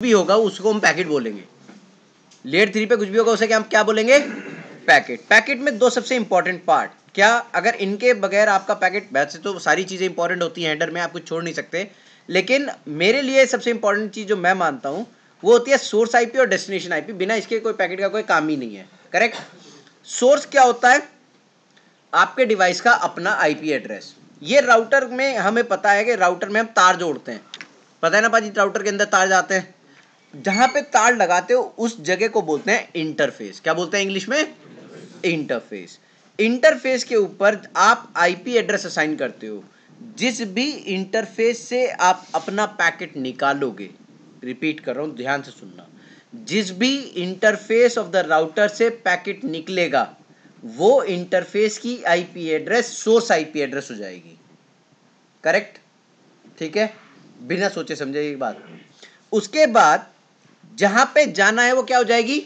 भी होगा उसको हम पैकेट बोलेंगे। लेयर 3 पे कुछ भी होगा उसे क्या हम क्या बोलेंगे? पैकेट। पैकेट में दो सबसे इंपॉर्टेंट पार्ट क्या, अगर इनके बगैर आपका पैकेट, वैसे तो सारी चीजें इंपॉर्टेंट होती हैं हेडर में, आप कुछ छोड़ नहीं सकते, लेकिन मेरे लिए सबसे इंपॉर्टेंट चीज जो मैं मानता हूं वो होती है सोर्स आईपी और डेस्टिनेशन आईपी। बिना इसके कोई पैकेट का कोई काम ही नहीं है। करेक्ट। सोर्स क्या होता है? आपके डिवाइस का अपना आईपी एड्रेस। ये राउटर में हमें पता है कि राउटर में हम तार जोड़ते हैं, पता है ना पाजी, राउटर के अंदर तार जाते हैं, जहां पे तार लगाते हो उस जगह को बोलते हैं इंटरफेस। क्या बोलते हैं इंग्लिश में? इंटरफेस। इंटरफेस के ऊपर आप आईपी एड्रेस असाइन करते हो। जिस भी इंटरफेस से आप अपना पैकेट निकालोगे, रिपीट कर रहा हूं ध्यान से सुनना, जिस भी इंटरफेस ऑफ द राउटर से पैकेट निकलेगा वो इंटरफेस की IP address source IP address हो जाएगी। करेक्ट? ठीक है, बिना सोचे समझे ये बात। उसके बाद जहां पे जाना है वो क्या हो जाएगी?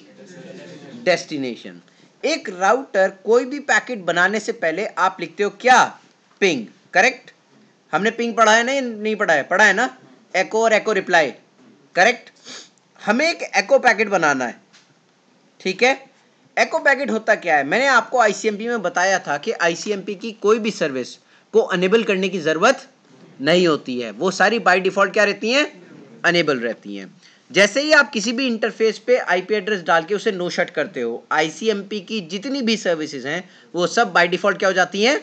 डेस्टिनेशन। एक राउटर कोई भी पैकेट बनाने से पहले आप लिखते हो क्या? पिंग। करेक्ट? हमने पिंग पढ़ा है नहीं पढ़ा है? पढ़ा है ना, एको और एको रिप्लाई। करेक्ट? हमें एक एको पैकेट बनाना है, ठीक है। एको पैकेट होता क्या है? मैंने आपको आईसीएमपी में बताया था कि आईसीएमपी की कोई भी सर्विस को अनेबल करने की जरूरत नहीं होती है, वो सारी बाय डिफॉल्ट क्या रहती हैं? अनेबल रहती हैं। जैसे ही आप किसी भी इंटरफेस पे आईपी एड्रेस डाल के उसे नो शट करते हो, आईसीएमपी की जितनी भी सर्विसेज हैं वो सब बाय डिफॉल्ट क्या हो जाती हैं?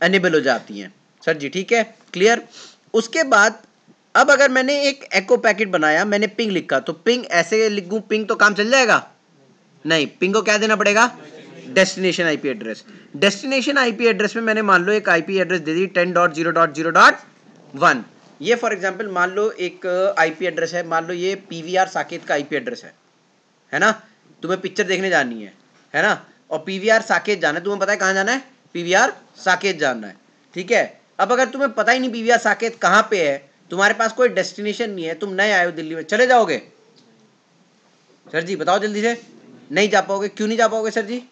अनेबल हो जाती हैं। सर जी ठीक है, क्लियर। उसके बाद अब अगर मैंने एक एको पैकेट बनाया, मैंने पिंग लिखा, तो पिंग ऐसे लिखूं पिंग तो काम चल जाएगा? नहीं, पिंग को क्या देना पड़ेगा? Destination IP address. Destination IP address में मैंने मान लो एक आईपी एड्रेस दे दी 10.0.0.1। ये फॉर एग्जांपल मान लो एक आईपी एड्रेस है, मान लो ये पीवीआर साकेत का आईपी एड्रेस है ना। तुम्हें पिक्चर देखने जानी है ना, और पीवीआर साकेत जाना है, तुम्हें पता है कहां जाना है? पीवीआर साकेत जाना है, ठीक है। अब अगर तुम्हें पता ही नहीं पीवीआर साकेत कहां पे है, तुम्हारे पास कोई डेस्टिनेशन नहीं है, तुम नए आए हो दिल्ली में, चले जाओगे? सर जी बताओ जल्दी से। नहीं जा पाओगे। क्यों नहीं जा पाओगे सर जी?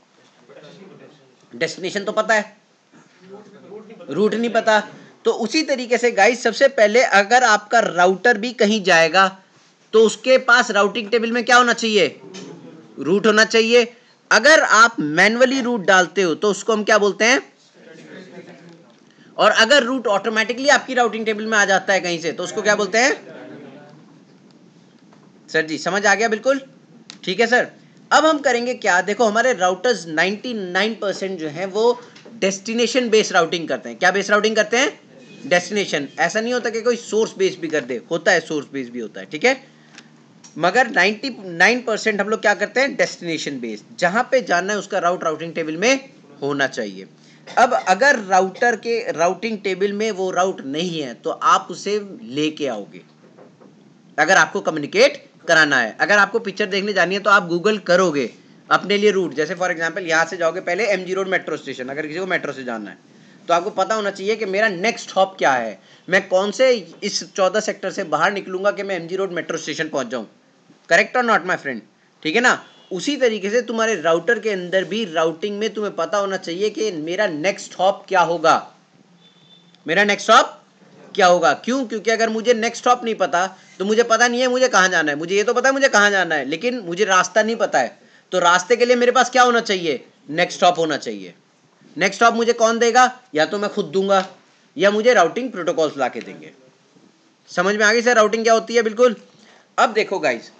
डेस्टिनेशन तो पता है, रूट नहीं पता। तो उसी तरीके से गाइस, सबसे पहले अगर आपका राउटर भी कहीं जाएगा तो उसके पास राउटिंग टेबल में क्या होना चाहिए? रूट होना चाहिए। अगर आप मैन्युअली रूट डालते हो तो उसको हम क्या बोलते हैं? और अगर रूट ऑटोमेटिकली आपकी राउटिंग टेबल में आ जाता है कहीं से तो उसको क्या बोलते हैं? सर जी समझ आ गया? बिल्कुल ठीक है सर। अब हम करेंगे क्या, देखो हमारे राउटर्स 99% जो है वो डेस्टिनेशन बेस्ड राउटिंग करते हैं। क्या बेस्ड राउटिंग करते हैं? डेस्टिनेशन। ऐसा नहीं होता कि कोई सोर्स बेस्ड भी कर दे, होता है सोर्स बेस्ड भी होता है, ठीक है। मगर 99% हम लोग क्या करते हैं? Destination based. जहां पे जाना है उसका राउटिंग टेबल में होना चाहिए। अब अगर राउटर के राउटिंग टेबल में वो राउट नहीं है तो आप उसे लेके आओगे अगर आपको कम्युनिकेट कराना है। अगर आपको पिक्चर देखने जानी है तो आप गूगल करोगे अपने लिए रूट। जैसे फॉर एग्जांपल यहां से जाओगे पहले एमजी रोड मेट्रो स्टेशन, अगर किसी को मेट्रो से जाना है तो आपको पता होना चाहिए कि मेरा नेक्स्ट स्टॉप क्या है, मैं कौन से इस 14 सेक्टर से बाहर निकलूंगा कि मैं एमजी रोड मेट्रो स्टेशन पहुंच जाऊं। करेक्ट और नॉट माय फ्रेंड? ठीक है ना। उसी तरीके से तुम्हारे राउटर के अंदर भी राउटिंग में तुम्हें पता होना चाहिए कि मेरा नेक्स्ट स्टॉप क्या होगा, मेरा नेक्स्ट स्टॉप क्या होगा। क्यों? क्योंकि अगर मुझे नेक्स्ट स्टॉप नहीं पता तो मुझे पता नहीं है मुझे कहां जाना है। मुझे ये तो पता है मुझे कहां जाना है, लेकिन मुझे रास्ता नहीं पता है। तो रास्ते के लिए मेरे पास क्या होना चाहिए? नेक्स्ट स्टॉप होना चाहिए। नेक्स्ट स्टॉप मुझे कौन देगा? या तो मैं खुद दूंगा या मुझे राउटिंग प्रोटोकॉल्स ला के देंगे। समझ में आ गई सर राउटिंग क्या होती है? बिल्कुल। अब देखो गाइस,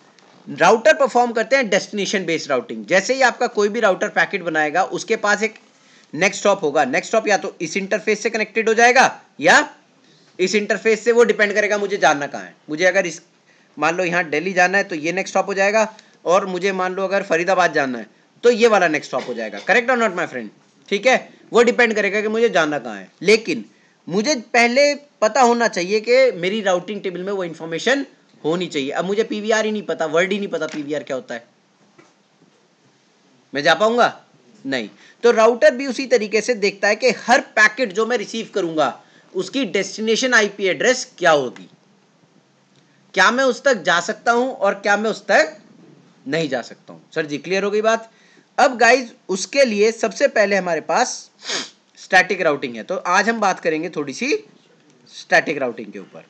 राउटर परफॉर्म करते हैं डेस्टिनेशन बेस्ड राउटिंग। जैसे ही आपका कोई भी राउटर पैकेट बनाएगा उसके पास एक नेक्स्ट स्टॉप होगा। नेक्स्ट स्टॉप या तो इस इंटरफेस से कनेक्टेड हो जाएगा या इस इंटरफेस से, वो डिपेंड करेगा मुझे जानना कहाँ है। मुझे अगर इस मान लो यहाँ दिल्ली जाना है तो ये नेक्स्ट स्टॉप हो जाएगा, और मुझे मान लो अगर फरीदाबाद जाना है तो ये वाला नेक्स्ट स्टॉप हो जाएगा। करेक्ट और नॉट माय फ्रेंड? ठीक है, वो डिपेंड करेगा कि मुझे जानना कहाँ है। लेकिन मुझे पहले पता होना चाहिए कि मेरी राउटिंग टेबल में वो इंफॉर्मेशन होनी चाहिए। अब मुझे पीवीआर ही नहीं पता, वर्ड ही नहीं पता पीवीआर क्या होता है, मैं जा पाऊंगा? नहीं। तो राउटर भी उसी तरीके से देखता है कि हर पैकेट जो मैं रिसीव करूंगा उसकी डेस्टिनेशन आईपी एड्रेस क्या होगी, क्या मैं उस तक जा सकता हूं और क्या मैं उस तक नहीं जा सकता हूं। सर जी क्लियर हो गई बात? अब गाइज उसके लिए सबसे पहले हमारे पास स्टैटिक राउटिंग है, तो आज हम बात करेंगे थोड़ी सी स्टैटिक राउटिंग के ऊपर।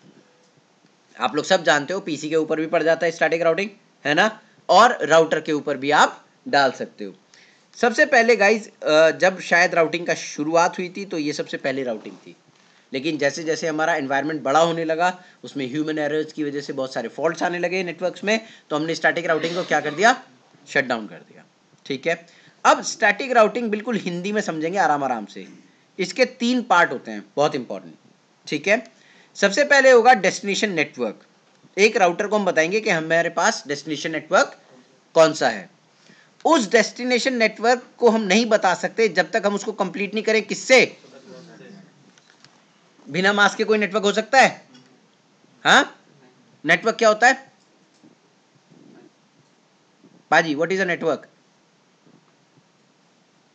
आप लोग सब जानते हो पीसी के ऊपर भी पड़ जाता है स्टैटिक राउटिंग, है ना, और राउटर के ऊपर भी आप डाल सकते हो। सबसे पहले गाइज जब शायद राउटिंग का शुरुआत हुई थी तो ये सबसे पहले राउटिंग थी, लेकिन जैसे जैसे हमारा एनवायरनमेंट बड़ा होने लगा उसमें ह्यूमन एरर्स की वजह से बहुत सारे फॉल्ट्स आने लगे नेटवर्क्स में, तो हमने स्टैटिक राउटिंग को क्या कर दिया, शट डाउन कर दिया। ठीक है, अब स्टैटिक राउटिंग बिल्कुल हिंदी में समझेंगे आराम आराम से। इसके 3 पार्ट होते हैं बहुत इंपॉर्टेंट। ठीक है, सबसे पहले होगा डेस्टिनेशन नेटवर्क। एक राउटर को हम बताएंगे कि हमारे पास डेस्टिनेशन नेटवर्क कौन सा है। उस डेस्टिनेशन नेटवर्क को हम नहीं बता सकते जब तक हम उसको कंप्लीट नहीं करें। किससे? बिना मास्क के कोई नेटवर्क हो सकता है? हाँ, नेटवर्क क्या होता है पाजी? What is a network?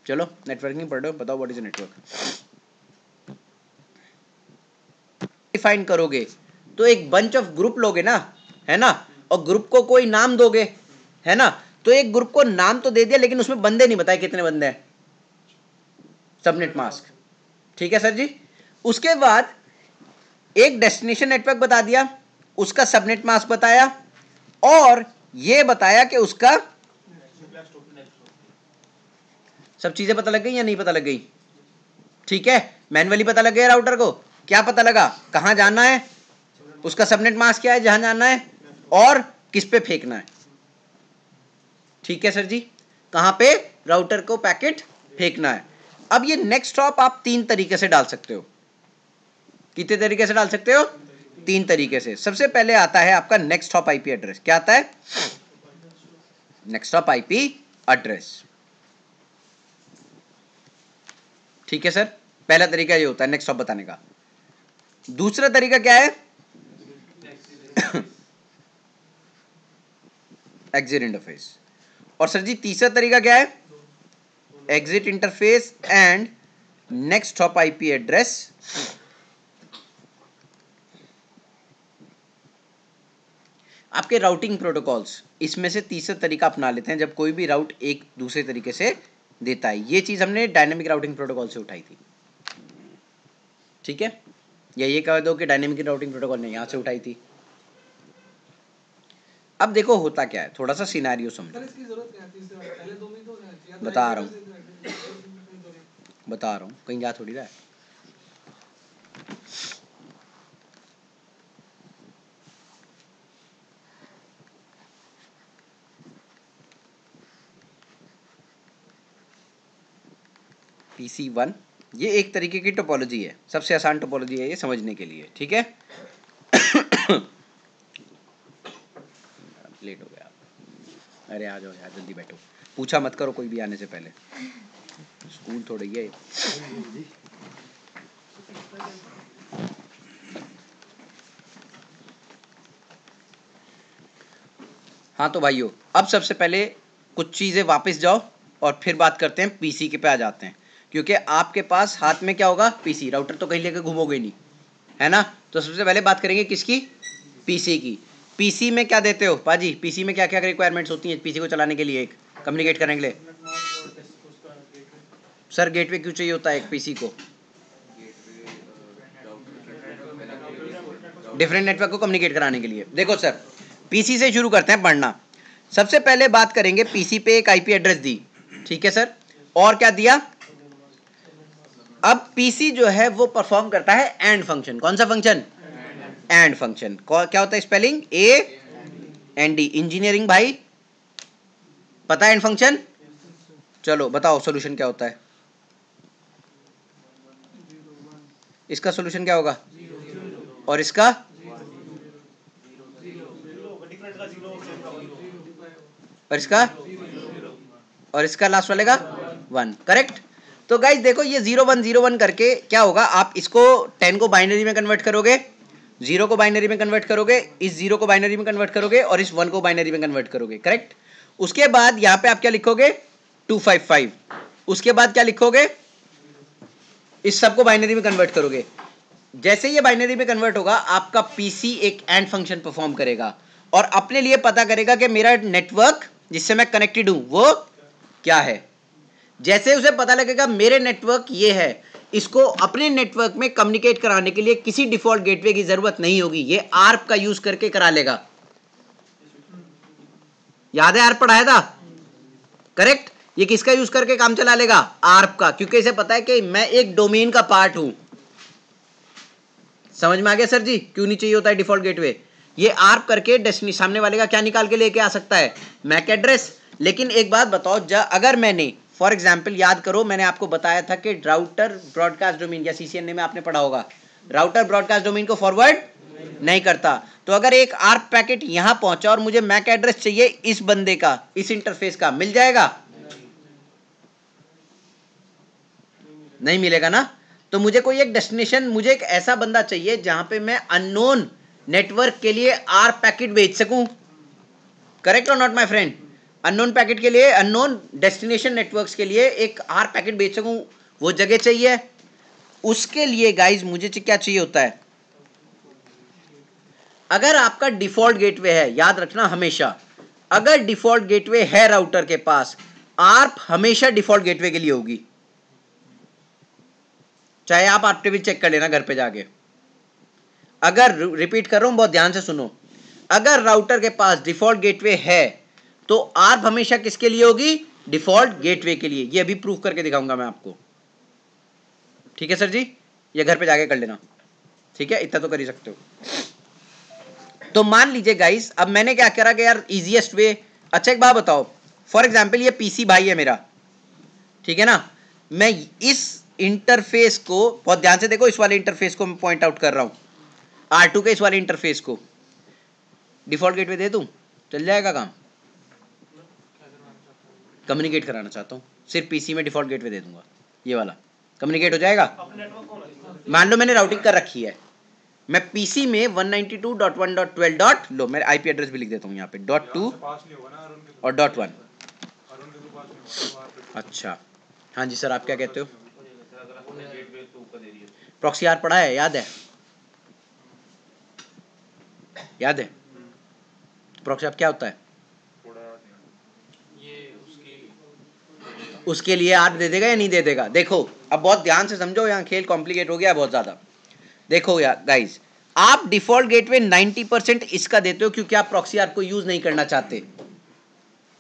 चलो नेटवर्किंग पढ़ रहे हो, बताओ what is a network. Define करोगे तो एक बंच ऑफ ग्रुप लोगे ना, है ना, और ग्रुप को कोई नाम दोगे, है ना, तो एक ग्रुप को नाम तो दे दिया लेकिन उसमें बंदे नहीं बताए कितने बंदे हैं, सबनेट मास्क। ठीक है सर जी। उसके बाद एक डेस्टिनेशन नेटवर्क बता दिया, उसका सबनेट मास्क बताया, और यह बताया कि उसका सब चीजें पता लग गई या नहीं पता लग गई? ठीक है, मैनुअली पता लग गया राउटर को, क्या पता लगा, कहां जाना है, उसका सबनेट मास्क क्या है जहां जाना है, और किस पे फेंकना है। ठीक है सर जी, कहां पे राउटर को पैकेट फेंकना है। अब ये नेक्स्ट स्टॉप आप 3 तरीके से डाल सकते हो। कितने तरीके से डाल सकते हो? 3 तरीके से। सबसे पहले आता है आपका नेक्स्ट हॉप आईपी एड्रेस। क्या आता है? Next hop IP address. ठीक है सर, पहला तरीका ये होता है नेक्स्ट हॉप बताने का। दूसरा तरीका क्या है? Exit interface. और सर जी तीसरा तरीका क्या है? Exit interface and next hop IP address. आपके राउटिंग प्रोटोकॉल्स इसमें से तीसरा तरीका अपना लेते हैं जब कोई भी राउट एक दूसरे तरीके से देता है। ये चीज हमने डायनेमिक राउटिंग प्रोटोकॉल से उठाई थी। ठीक है, या ये कह दो कि डायनेमिक राउटिंग प्रोटोकॉल ने यहां से उठाई थी। अब देखो होता क्या है, थोड़ा सा सिनेरियो समझो। बता रहा हूं, कहीं जा थोड़ी रहा है। PC1 ये एक तरीके की टोपोलॉजी है, सबसे आसान टोपोलॉजी है ये समझने के लिए। ठीक है, लेट हो गया। अरे आ जाओ यार, जल्दी बैठो, पूछा मत करो कोई भी आने से पहले, स्कूल थोड़ी है। हाँ तो भाइयों, अब सबसे पहले कुछ चीजें वापस जाओ और फिर बात करते हैं पीसी के पे आ जाते हैं, क्योंकि आपके पास हाथ में क्या होगा? पीसी। राउटर तो कहीं लेकर घूमोगे नहीं, है ना। तो सबसे पहले बात करेंगे किसकी? पीसी की। पीसी में क्या देते हो पाजी? पीसी में क्या क्या रिक्वायरमेंट्स होती हैं पीसी को चलाने के लिए, एक कम्युनिकेट करने के लिए? सर गेटवे क्यों चाहिए होता है एक पीसी को? डिफरेंट नेटवर्क को कम्युनिकेट कराने के लिए। देखो सर, पीसी से शुरू करते हैं पढ़ना। सबसे पहले बात करेंगे पीसी पे एक आईपी एड्रेस दी, ठीक है सर, और क्या दिया? अब पीसी जो है वो परफॉर्म करता है एंड फंक्शन। कौन सा फंक्शन? And function. क्या होता है स्पेलिंग? AND। इंजीनियरिंग भाई पता है एंड फंक्शन? चलो बताओ सॉल्यूशन क्या होता है इसका? सॉल्यूशन क्या होगा? और इसका? और इसका? और इसका लास्ट वाले का 1। करेक्ट। तो गाइज देखो ये 0 1 0 1 करके क्या होगा, आप इसको 10 को बाइनरी में कन्वर्ट करोगे, 0 को बाइनरी में कन्वर्ट करोगे, इस 0 को बाइनरी में कन्वर्ट करोगे और इस 1 को बाइनरी में कन्वर्ट करोगे। करेक्ट। उसके बाद यहाँ पे आप क्या लिखोगे? 255। उसके बाद क्या लिखोगे? इस सब को बाइनरी में कन्वर्ट करोगे। जैसे ये बाइनरी में कन्वर्ट होगा आपका पीसी एक एंड फंक्शन परफॉर्म करेगा और अपने लिए पता करेगा कि मेरा नेटवर्क जिससे मैं कनेक्टेड हूं वो क्या है। जैसे उसे पता लगेगा मेरे नेटवर्क ये है, इसको अपने नेटवर्क में कम्युनिकेट कराने के लिए किसी डिफॉल्ट गेटवे की जरूरत नहीं होगी, ये आर्प का यूज करके करा लेगा। याद है आर्प पढ़ाया था, करेक्ट। ये किसका यूज करके काम चला लेगा? आर्प का, क्योंकि इसे पता है कि मैं एक डोमेन का पार्ट हूं। समझ में आ गया सर जी क्यों नहीं चाहिए होता है डिफॉल्ट गेटवे? ये आर्प करके डेस्टिनेशन सामने वाले का क्या निकाल के लेके आ सकता है? MAC address. लेकिन एक बात बताओ, अगर मैंने फॉर एग्जाम्पल याद करो, मैंने आपको बताया था कि राउटर ब्रॉडकास्ट डोमेन या सीसीएनए में आपने पढ़ा होगा, राउटर ब्रॉडकास्ट डोमेन को फॉरवर्ड नहीं करता। तो अगर एक आर्प पैकेट यहां पहुंचा और मुझे मैक एड्रेस चाहिए इस बंदे का, इस इंटरफेस का, मिल जाएगा? नहीं मिलेगा ना। तो मुझे कोई एक डेस्टिनेशन, मुझे एक ऐसा बंदा चाहिए जहां पे मैं अननोन नेटवर्क के लिए आर्प पैकेट भेज सकूं। करेक्ट और not my friend? Unknown packet के लिए, अननोन डेस्टिनेशन नेटवर्क्स के लिए एक आर्प पैकेट भेज सकूं, वो जगह चाहिए। उसके लिए गाइज मुझे क्या चाहिए होता है? अगर आपका डिफॉल्ट गेटवे है, याद रखना हमेशा, अगर डिफॉल्ट गेटवे है राउटर के पास, आर्प हमेशा डिफॉल्ट गेटवे के लिए होगी। चाहे आप आर्प टेबल चेक कर लेना घर पे जाके। अगर, रिपीट कर रहा हूं, बहुत ध्यान से सुनो, अगर राउटर के पास डिफॉल्ट गेटवे है तो आर्प हमेशा किसके लिए होगी? डिफॉल्ट गेटवे के लिए। ये अभी प्रूफ करके दिखाऊंगा मैं आपको। ठीक है सर जी, ये घर पे जाके कर लेना। ठीक है, इतना तो कर ही सकते हो। तो मान लीजिए गाइस, अब मैंने क्या करा कि यार इजीएस्ट वे, अच्छा एक बात बताओ, फॉर एग्जांपल ये पीसी भाई है मेरा, ठीक है ना, मैं इस इंटरफेस को, बहुत ध्यान से देखो, इस वाले इंटरफेस को मैं पॉइंट आउट कर रहा हूं, R2 के इस वाले इंटरफेस को डिफॉल्ट गेटवे दे दूं, चल जाएगा काम? कम्युनिकेट कराना चाहता हूं, सिर्फ पीसी में डिफॉल्ट गेटवे दे दूंगा, ये वाला कम्युनिकेट हो जाएगा? मान लो मैंने राउटिंग कर रखी है, मैं पीसी में 192.1.12. लो मैं आईपी एड्रेस भी लिख देता हूं यहाँ पे, .2 और .1। अच्छा हाँ जी सर, आप क्या कहते हो? प्रॉक्सी आर पढ़ा है, याद है? याद है प्रॉक्सी आर क्या होता है? उसके लिए आर दे देगा या नहीं दे देगा? देखो अब बहुत ध्यान से समझो, यहाँ खेल कॉम्प्लिकेट हो गया बहुत ज्यादा। देखो यार गाइस, आप डिफॉल्ट गेटवे 90% इसका देते हो क्योंकि आप प्रॉक्सी आर को यूज नहीं करना चाहते।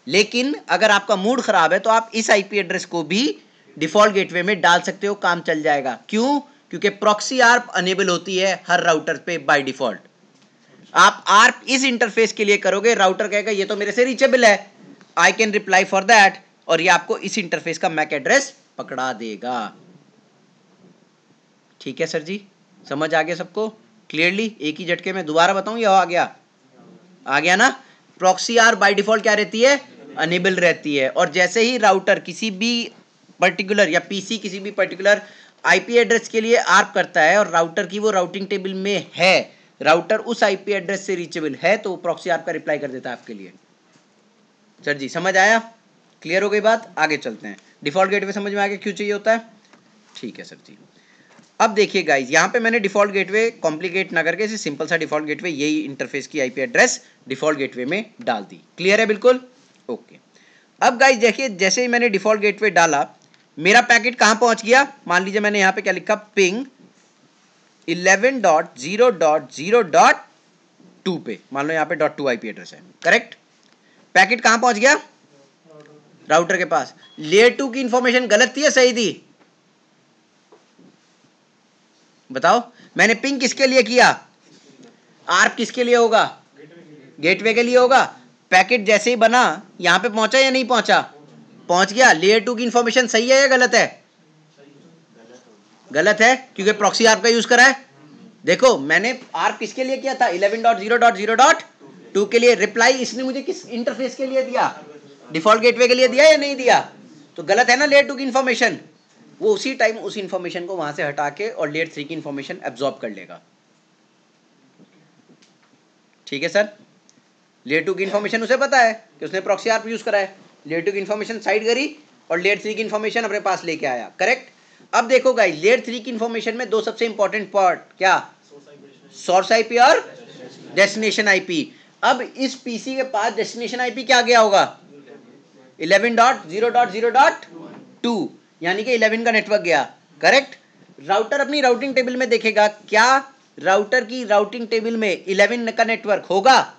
लेकिन अगर आपका मूड खराब है तो आप इस आईपी एड्रेस को भी डिफॉल्ट गेटवे में डाल सकते हो, काम चल जाएगा। क्यों? क्योंकि प्रॉक्सी आर्प अनेबल होती है हर राउटर पे बाय डिफॉल्ट। आप आर्प इस इंटरफेस के लिए करोगे, राउटर कहेगा ये तो मेरे से रीचेबल है, I can reply for that, और ये आपको इस इंटरफेस का मैक एड्रेस पकड़ा देगा। ठीक है सर जी, समझ आ गया सबको क्लियरली? एक ही झटके में दोबारा बताऊं या आ गया? आ गया ना? प्रॉक्सी आर बाय डिफॉल्ट क्या रहती है? अनेबल रहती है। और जैसे ही राउटर किसी भी पर्टिकुलर, या पीसी किसी भी पर्टिकुलर आईपी एड्रेस के लिए आर्प करता है और राउटर की वो राउटिंग टेबल में है, राउटर उस आईपी एड्रेस से रीचेबल है, तो प्रॉक्सी आर्प का रिप्लाई कर देता है आपके लिए। सर जी समझ आया? क्लियर हो गई बात? आगे चलते हैं। डिफॉल्ट गेटवे समझ में आ गया क्यों चाहिए होता है? ठीक है सर जी। अब देखिए गाइस, यहाँ पे मैंने डिफॉल्ट गेटवे कॉम्प्लिकेट ना करके सिंपल सा डिफॉल्ट गेटवे, यही इंटरफेस की आईपी एड्रेस डिफॉल्ट गेटवे में डाल दी। क्लियर है बिल्कुल? ओके। अब गाइस देखिए, जैसे ही मैंने डिफॉल्ट गेटवे डाला, मेरा पैकेट कहां पहुंच गया? मान लीजिए मैंने यहाँ पे क्या लिखा, पिंग 11.0.0.2 पे, मान लो यहाँ पे .2 आईपी एड्रेस है, करेक्ट? पैकेट कहां पहुंच गया? राउटर के पास। लेयर 2 की इंफॉर्मेशन गलत थी या सही थी? बताओ, मैंने पिंग किसके लिए किया? आर्प किसके लिए होगा? गेटवे के लिए होगा। पैकेट जैसे ही बना यहां पे पहुंचा या नहीं पहुंचा? पहुंच गया। लेयर 2 की इंफॉर्मेशन सही है या गलत है? गलत है, क्योंकि प्रॉक्सी आर्प का यूज करा है। देखो मैंने आर्प किसके लिए किया था? 11.0.0.2 के लिए। रिप्लाई इसने मुझे किस इंटरफेस के लिए दिया? डिफॉल्ट गेटवे के लिए दिया या नहीं दिया? तो गलत है ना लेयर 2 की इंफॉर्मेशन। वो उसी टाइम उस इंफॉर्मेशन को वहां से हटा के और लेयर 3 की इंफॉर्मेशन एब्जॉर्ब कर लेगा। ठीक है सर? लेयर 2 की इंफॉर्मेशन उसे पता है कि उसने प्रॉक्सी आर्प यूज करा है, लेयर 2 की इंफॉर्मेशन साइड करी और लेयर 3 की इंफॉर्मेशन अपने पास लेके आया, करेक्ट? अब देखो गाइस, लेयर 3 की इंफॉर्मेशन में दो सबसे इंपॉर्टेंट पार्ट, क्या? सोर्स आईपी और डेस्टिनेशन आईपी। अब इस पीसी के पास डेस्टिनेशन आईपी क्या गया होगा? 11.0.0.2, यानी कि 11 का नेटवर्क गया, करेक्ट? राउटर अपनी राउटिंग टेबल में देखेगा, क्या राउटर की राउटिंग टेबल में 11 का नेटवर्क होगा?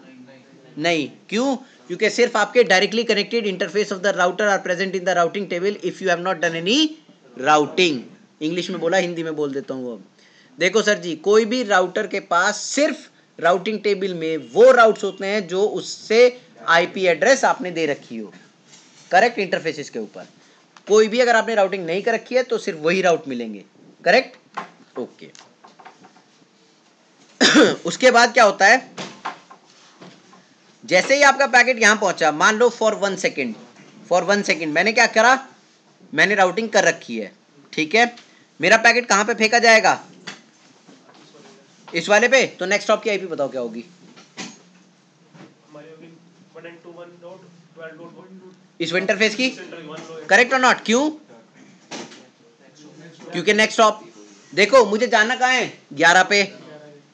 नहीं। क्यों? क्योंकि सिर्फ आपके directly connected interface of the router are present in the routing table if you have not done any routing. English में बोला, हिंदी में बोल देता हूं। अब देखो सर जी, कोई भी राउटर के पास सिर्फ राउटिंग टेबल में वो राउट्स होते हैं जो उससे आईपी एड्रेस आपने दे रखी हो, करेक्ट, इंटरफेसेस के ऊपर। कोई भी अगर आपने राउटिंग नहीं कर रखी है तो सिर्फ वही राउट मिलेंगे, करेक्ट, ओके। उसके बाद क्या होता है, जैसे ही आपका पैकेट यहां पहुंचा, मान लो फॉर 1 सेकेंड मैंने क्या करा, मैंने राउटिंग कर रखी है, ठीक है। मेरा पैकेट कहां पे फेंका जाएगा? इस वाले पे। तो नेक्स्ट हॉप की आईपी बताओ क्या होगी? इस इंटरफेस की, करेक्ट और नॉट? क्यों? क्योंकि नेक्स्ट हॉप, देखो मुझे जाना कहां है, 11 पे।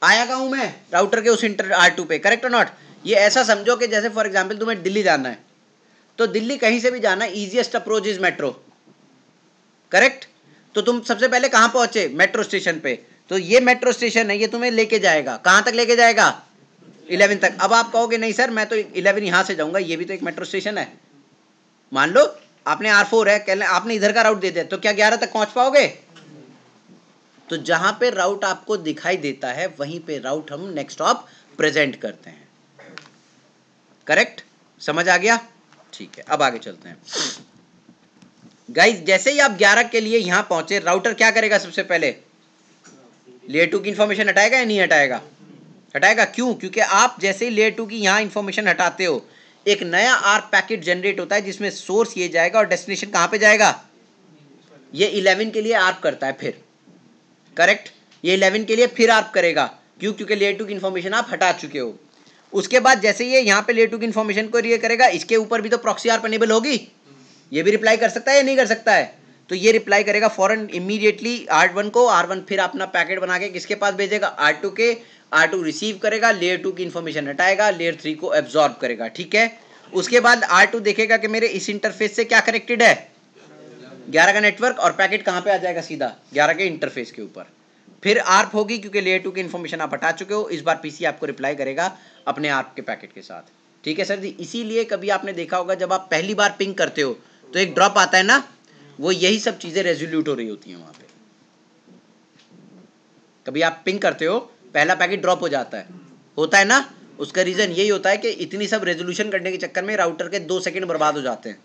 आया कहां हूं मैं? राउटर के उस R2 पे, करेक्ट और नॉट? ये ऐसा समझो कि जैसे फॉर एग्जांपल तुम्हें दिल्ली जाना है, तो दिल्ली कहीं से भी जाना, easiest approach is metro, correct. तो तुम सबसे पहले कहां पहुंचे? मेट्रो स्टेशन पे। तो ये मेट्रो स्टेशन है, ये तुम्हें लेके जाएगा, कहां तक लेके जाएगा? 11 तक। अब आप कहोगे नहीं सर मैं तो 11 यहां से जाऊंगा, ये भी तो एक मेट्रो स्टेशन है। मान लो आपने R4 है, आपने इधर का राउट दे दिया, तो क्या 11 तक पहुंच पाओगे? तो जहां पे राउट आपको दिखाई देता है वहीं पे राउट हम नेक्स्ट हॉप प्रेजेंट करते हैं, करेक्ट, समझ आ गया? ठीक है, अब आगे चलते हैं गाइस। जैसे ही आप 11 के लिए यहां पहुंचे, राउटर क्या करेगा? सबसे पहले लेयर 2 की इंफॉर्मेशन हटाएगा या नहीं हटाएगा? हटाएगा। क्यों? क्योंकि आप जैसे ही लेयर 2 की यहां इंफॉर्मेशन हटाते हो, एक नया आर पैकेट जनरेट होता है जिसमें सोर्स ये जाएगा और डेस्टिनेशन कहां पे जाएगा? ये 11 के लिए आर्प करता है फिर, करेक्ट। ये 11 के लिए फिर आर्प करेगा। क्यों? क्योंकि लेयर 2 की इंफॉर्मेशन आप हटा चुके हो। उसके बाद जैसे ये यहां पे लेयर 2 की इंफॉर्मेशन को ये करेगा, इसके ऊपर भी तो प्रॉक्सी आर्प एनेबल होगी, ये भी रिप्लाई कर सकता है या नहीं कर सकता है? तो ये रिप्लाई करेगा फॉरन इमीडिएटली R1 को। R1 फिर अपना पैकेट बना के किसके पास भेजेगा? R2 के। R2 रिसीव करेगा, लेयर 2 की इंफॉर्मेशन हटाएगा, लेयर 3 को एब्जॉर्ब करेगा, ठीक है। उसके बाद R2 देखेगा कि मेरे इस इंटरफेस से क्या कनेक्टेड है, 11 का नेटवर्क, और पैकेट कहां पे आ जाएगा? सीधा 11 के इंटरफेस के ऊपर। फिर आर्प होगी क्योंकि लेयर 2 की इंफॉर्मेशन आप हटा चुके हो। इस बार पीसी आपको रिप्लाई करेगा अपने आर्प के पैकेट के साथ, ठीक है सर जी। इसीलिए कभी आपने देखा होगा जब आप पहली बार पिंग करते हो तो एक ड्रॉप आता है ना, वो यही सब चीजें रेजोल्यूट हो रही होती हैं वहां पे। कभी आप पिंग करते हो, पहला पैकेट ड्रॉप हो जाता है, होता है ना, उसका रीजन यही होता है कि इतनी सब रेजोल्यूशन करने के चक्कर में राउटर के 2 सेकंड बर्बाद हो जाते हैं।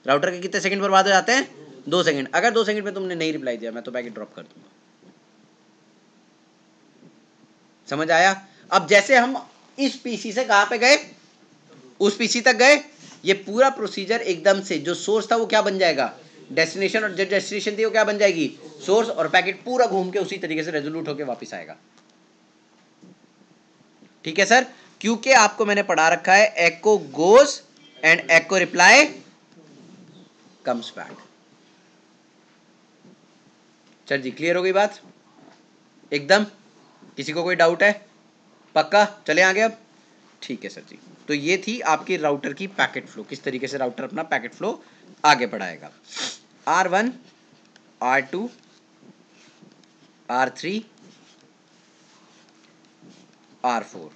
राउटर के कितने सेकंड बर्बाद हो जाते हैं? 2 सेकंड। अगर 2 सेकंड में तुमने नहीं रिप्लाई दिया, मैं तो पैकेट ड्रॉप कर दूंगा। समझ आया? अब जैसे हम इस पीसी से कहां पे गए, उस पीसी तक गए, ये पूरा प्रोसीजर एकदम से जो सोर्स था वो क्या बन जाएगा? डेस्टिनेशन, और जो डेस्टिनेशन थी वो क्या बन जाएगी? सोर्स, और पैकेट पूरा घूम के उसी तरीके से रेजोल्यूट होकर वापस आएगा, ठीक है सर। क्योंकि आपको मैंने पढ़ा रखा है echo goes and echo reply comes back. Sir ji clear हो गई बात एकदम? किसी को कोई डाउट है? पक्का? चले आगे अब, ठीक है सर जी। तो ये थी आपकी राउटर की पैकेट फ्लो, किस तरीके से राउटर अपना पैकेट फ्लो आगे बढ़ाएगा। R1, R2, R3, R4,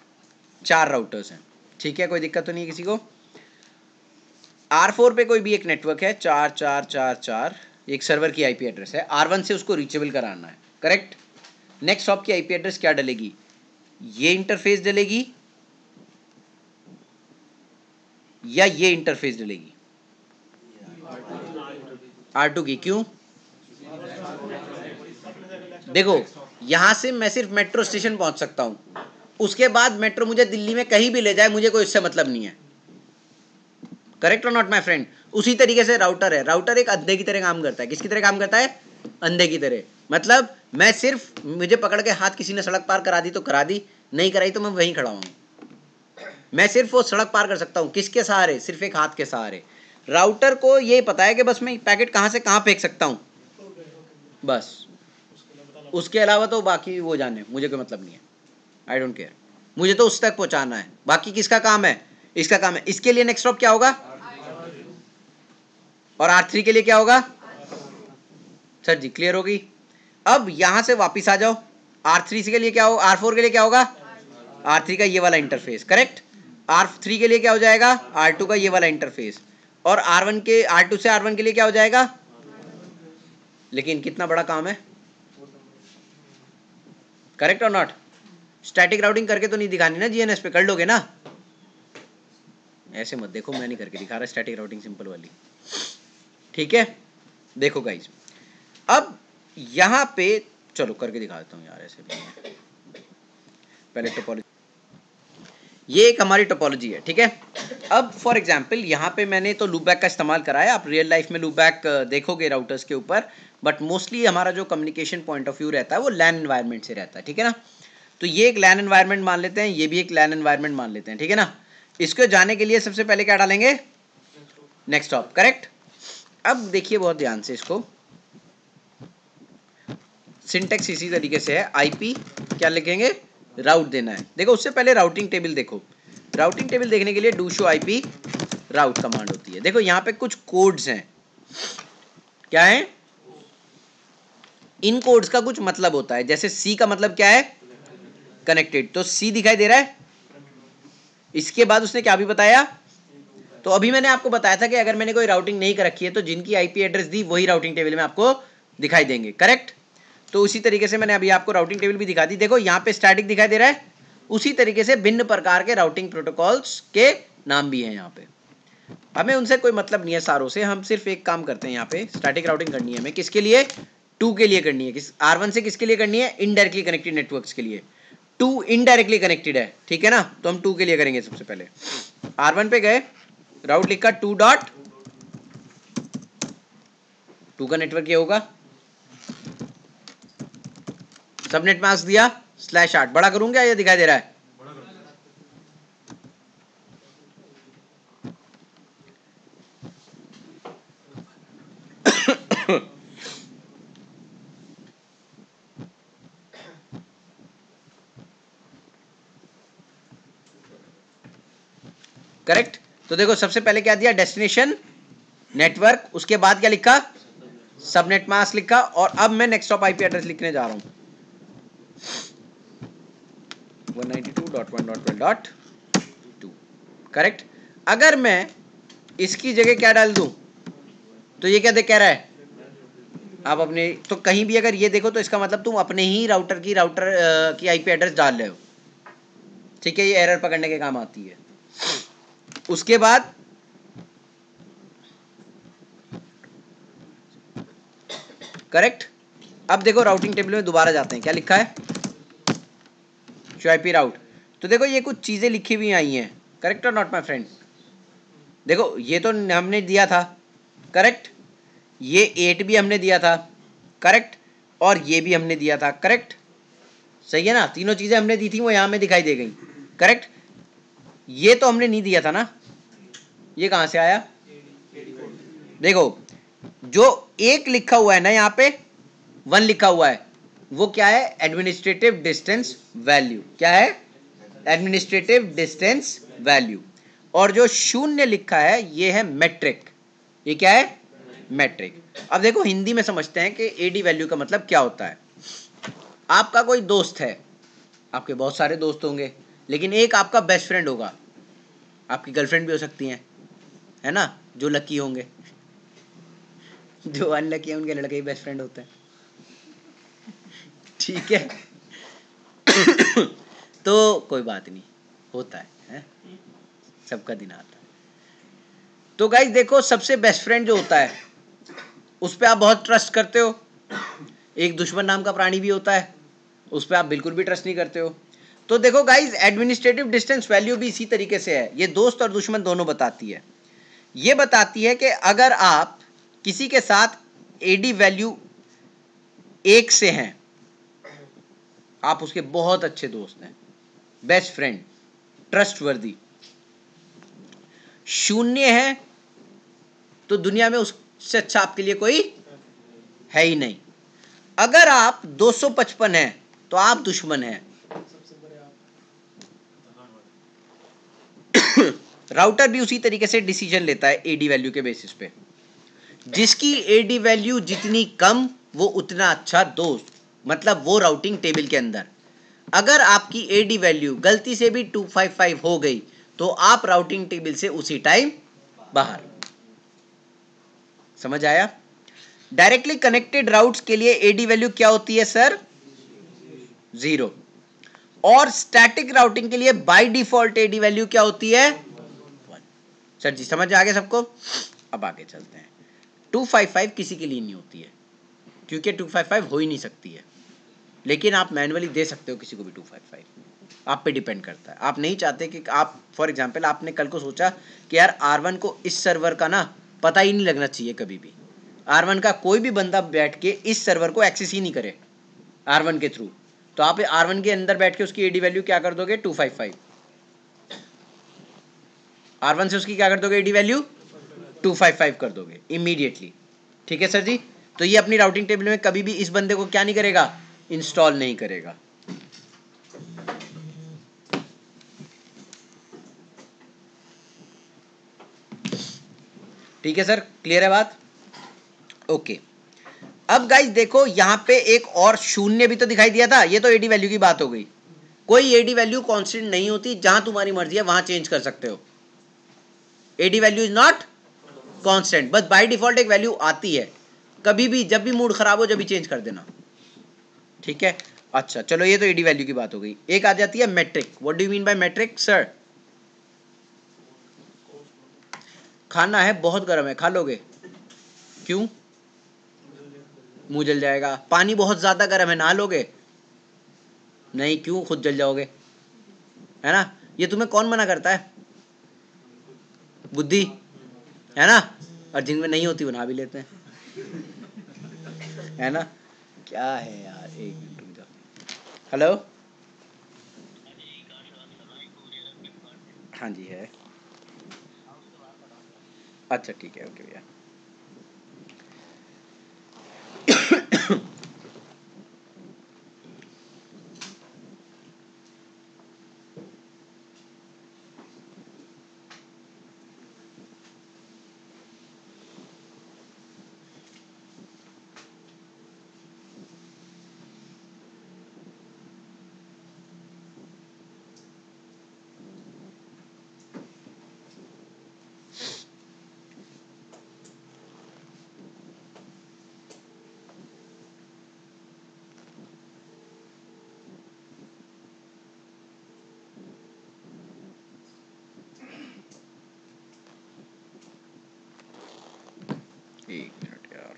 4 routers हैं, ठीक है, कोई दिक्कत तो नहीं है किसी को? R4 पे कोई भी एक नेटवर्क है 4444, एक सर्वर की आईपी एड्रेस है। R1 से उसको रीचेबल कराना है, करेक्ट। नेक्स्ट हॉप की आईपी एड्रेस क्या डलेगी? ये इंटरफेस डलेगी या ये इंटरफेस डलेगी? R2 की। क्यों? देखो यहां से मैं सिर्फ मेट्रो स्टेशन पहुंच सकता हूं, उसके बाद मेट्रो मुझे दिल्ली में कहीं भी ले जाए, मुझे कोई इससे मतलब नहीं है, करेक्ट और नॉट माय फ्रेंड? उसी तरीके से राउटर है। राउटर एक अंधे की तरह काम करता है। किसकी तरह काम करता है? अंधे की तरह। मतलब मैं सिर्फ, मुझे पकड़ के हाथ किसी ने सड़क पार करा दी तो करा दी, नहीं कराई तो मैं वहीं खड़ा हूं। मैं सिर्फ वो सड़क पार कर सकता हूं, किसके सहारे? सिर्फ एक हाथ के सहारे। राउटर को ये पता है कि बस मैं पैकेट कहां से कहां फेंक सकता हूं, बस। उसके अलावा तो बाकी वो जाने, मुझे कोई मतलब नहीं है, आई डोंट केयर। मुझे तो उस तक पहुंचाना है, बाकी किसका काम है? इसका काम है। इसके लिए नेक्स्ट स्टॉप क्या होगा? और R3 के लिए क्या होगा? सर जी क्लियर होगी? अब यहां से वापिस आ जाओ, R3 के लिए क्या होगा, R4 के लिए क्या होगा, R3 का ये वाला इंटरफेस, करेक्ट। R3 के लिए क्या हो जाएगा, R2 का ये वाला इंटरफेस, और R1 के, R2 से R1 के लिए क्या हो जाएगा। लेकिन कितना बड़ा काम है, करेक्ट और नॉट। स्टैटिक राउटिंग करके तो नहीं दिखानी ना जीएनएस पे, कर लोगे ना, ऐसे मत देखो, मैं नहीं करके दिखा रहा स्टैटिक राउटिंग सिंपल वाली, ठीक है। देखो गाइस, अब यहां पे चलो करके दिखा देता हूं यार, ऐसे भी पहले टोपोलॉजी, ये एक हमारी टोपोलॉजी है, ठीक है। अब फॉर एग्जांपल यहाँ पे मैंने तो लूपबैक का इस्तेमाल करा है, आप रियल लाइफ में लूपबैक देखोगे राउटर्स के ऊपर, बट मोस्टली हमारा जो कम्युनिकेशन पॉइंट ऑफ व्यू रहता है वो लैन एनवायरनमेंट से रहता है, ठीक है ना। तो ये एक लैन एनवायरनमेंट मान लेते हैं, ये भी एक लैन एनवायरनमेंट मान लेते हैं, ठीक है ना। इसको जाने के लिए सबसे पहले क्या डालेंगे, नेक्स्ट हॉप, करेक्ट। अब देखिए बहुत ध्यान से, इसको सिंटेक्स इसी तरीके से है, आईपी क्या लिखेंगे, राउट देना है। देखो उससे पहले राउटिंग टेबल देखो, राउटिंग टेबल देखने के लिए do show IP route command होती है। देखो यहाँ पे कुछ कोड्स हैं, क्या है, इन कोड्स का कुछ मतलब होता है, जैसे सी का मतलब क्या है, कनेक्टेड, तो सी दिखाई दे रहा है। इसके बाद उसने क्या भी बताया, तो अभी मैंने आपको बताया था कि अगर मैंने कोई राउटिंग नहीं कर रखी है तो जिनकी आईपी एड्रेस दी वही राउटिंग टेबल में आपको दिखाई देंगे, करेक्ट। तो उसी तरीके से मैंने अभी आपको राउटिंग टेबल भी दिखा दी। देखो यहाँ पे स्टैटिक दिखाई दे रहा है, उसी तरीके से भिन्न प्रकार के राउटिंग प्रोटोकॉल्स के नाम भी हैं यहाँ पे। हमें उनसे कोई मतलब नहीं है सारों से, हम सिर्फ एक काम करते हैं, यहाँ पे स्टैटिक राउटिंग करनी है हमें, किसके लिए, 2 के लिए करनी है, किस R1 से किसके लिए करनी है, इनडायरेक्टली कनेक्टेड नेटवर्क्स के लिए। 2 इनडायरेक्टली कनेक्टेड है, ठीक है ना, तो हम 2 के लिए करेंगे। सबसे पहले R1 पे गए, राउट लिखा 2.2 का नेटवर्क ये होगा, सबनेट मास्क दिया /8, बड़ा करूं क्या, ये दिखाई दे रहा है, करेक्ट। तो देखो सबसे पहले क्या दिया, डेस्टिनेशन नेटवर्क, उसके बाद क्या लिखा, सबनेट मास्क लिखा, और अब मैं नेक्स्ट हॉप आईपी एड्रेस लिखने जा रहा हूं 192.1.1.2, करेक्ट। अगर मैं इसकी जगह क्या डाल दूं, तो ये क्या कह रहा है, आप अपने, तो कहीं भी अगर ये देखो तो इसका मतलब तुम अपने ही राउटर की आईपी एड्रेस डाल रहे हो, ठीक है, ये एरर पकड़ने के काम आती है। उसके बाद करेक्ट, अब देखो राउटिंग टेबल में दोबारा जाते हैं, क्या लिखा है, शो आईपी राउट। तो देखो ये कुछ चीजें लिखी हुई आई हैं, करेक्ट और नॉट माय फ्रेंड। देखो ये तो हमने दिया था, करेक्ट, ये 8 भी हमने दिया था, करेक्ट, और ये भी हमने दिया था, करेक्ट, सही है ना, तीनों चीजें हमने दी थी, वो यहां में दिखाई दे गई, करेक्ट। ये तो हमने नहीं दिया था ना, ये कहां से आया, देखो जो 1 लिखा हुआ है ना, यहाँ पे 1 लिखा हुआ है, वो क्या है, एडमिनिस्ट्रेटिव डिस्टेंस वैल्यू, क्या है, एडमिनिस्ट्रेटिव डिस्टेंस वैल्यू, और जो 0 लिखा है ये है मेट्रिक, ये क्या है, मेट्रिक। अब देखो हिंदी में समझते हैं कि एडी वैल्यू का मतलब क्या होता है। आपका कोई दोस्त है, आपके बहुत सारे दोस्त होंगे, लेकिन एक आपका बेस्ट फ्रेंड होगा, आपकी गर्लफ्रेंड भी हो सकती है ना, जो लकी होंगे, जो अनलकी है उनके लड़के ही बेस्ट फ्रेंड होते हैं, ठीक है। तो कोई बात नहीं, होता है? सबका दिन आता है। तो गाइस देखो सबसे बेस्ट फ्रेंड जो होता है उस पर आप बहुत ट्रस्ट करते हो, एक दुश्मन नाम का प्राणी भी होता है, उस पर आप बिल्कुल भी ट्रस्ट नहीं करते हो। तो देखो गाइस एडमिनिस्ट्रेटिव डिस्टेंस वैल्यू भी इसी तरीके से है, ये दोस्त और दुश्मन दोनों बताती है। ये बताती है कि अगर आप किसी के साथ एडी वैल्यू 1 से हैं, आप उसके बहुत अच्छे दोस्त हैं, बेस्ट फ्रेंड, ट्रस्टवर्दी। 0 है तो दुनिया में उससे अच्छा आपके लिए कोई है ही नहीं। अगर आप 255 हैं तो आप दुश्मन हैं। राउटर भी उसी तरीके से डिसीजन लेता है एडी वैल्यू के बेसिस पे, जिसकी एडी वैल्यू जितनी कम वो उतना अच्छा दोस्त, मतलब वो राउटिंग टेबल के अंदर अगर आपकी एडी वैल्यू गलती से भी 255 हो गई तो आप राउटिंग टेबल से उसी टाइम बाहर। समझ आया? डायरेक्टली कनेक्टेड राउट्स के लिए एडी वैल्यू क्या होती है सर? 0। और स्टैटिक राउटिंग के लिए बाय डिफॉल्ट एडी वैल्यू क्या होती है? 1। सर जी समझ आ गया सबको? अब आगे चलते हैं। 255 किसी के लिए नहीं होती है क्योंकि 255 हो ही नहीं सकती है, लेकिन आप मैन्युअली दे सकते हो किसी को भी 255, आप पे डिपेंड करता है। आप नहीं चाहते कि आप फॉर एग्जांपल आपने कल को सोचा कि यार R1 को इस सर्वर का ना पता ही नहीं लगना चाहिए, कभी भी R1 का कोई भी बंदा बैठ के इस सर्वर को एक्सेस ही नहीं करे R1 के थ्रू, तो आप R1 के अंदर बैठ के उसकी एडी वैल्यू क्या कर दोगे? 255। R1 से उसकी क्या कर दोगे? एडी वैल्यू 255 कर दोगे इमीडिएटली। ठीक है सर जी? तो ये अपनी राउटिंग टेबल में कभी भी इस बंदे को क्या नहीं करेगा? इंस्टॉल नहीं करेगा। ठीक है सर, क्लियर है बात? ओके। अब गाइस देखो यहां पे एक और शून्य भी तो दिखाई दिया था, ये तो एडी वैल्यू की बात हो गई। कोई एडी वैल्यू कांस्टेंट नहीं होती, जहां तुम्हारी मर्जी है वहां चेंज कर सकते हो। AD value is not constant, बस बाय डिफॉल्ट एक वैल्यू आती है, कभी भी जब भी मूड खराब हो जब भी चेंज कर देना। ठीक है, अच्छा चलो ये तो एडी वैल्यू की बात हो गई। एक आ जाती है metric. What do you mean by metric sir? खाना है बहुत गर्म है, खा लोगे? क्यों? मुंह जल जाएगा। पानी बहुत ज्यादा गर्म है, नहा लोगे? नहीं, क्यों? खुद जल जाओगे, है ना? ये तुम्हें कौन मना करता है? बुद्धि, है ना? और जिनमें नहीं होती वो नहा भी लेते हैं, है ना? क्या है यार, एक मिनट रुक जाओ। हेलो, हाँ जी है। अच्छा ठीक है, ओके भैया। एक मिनट यार,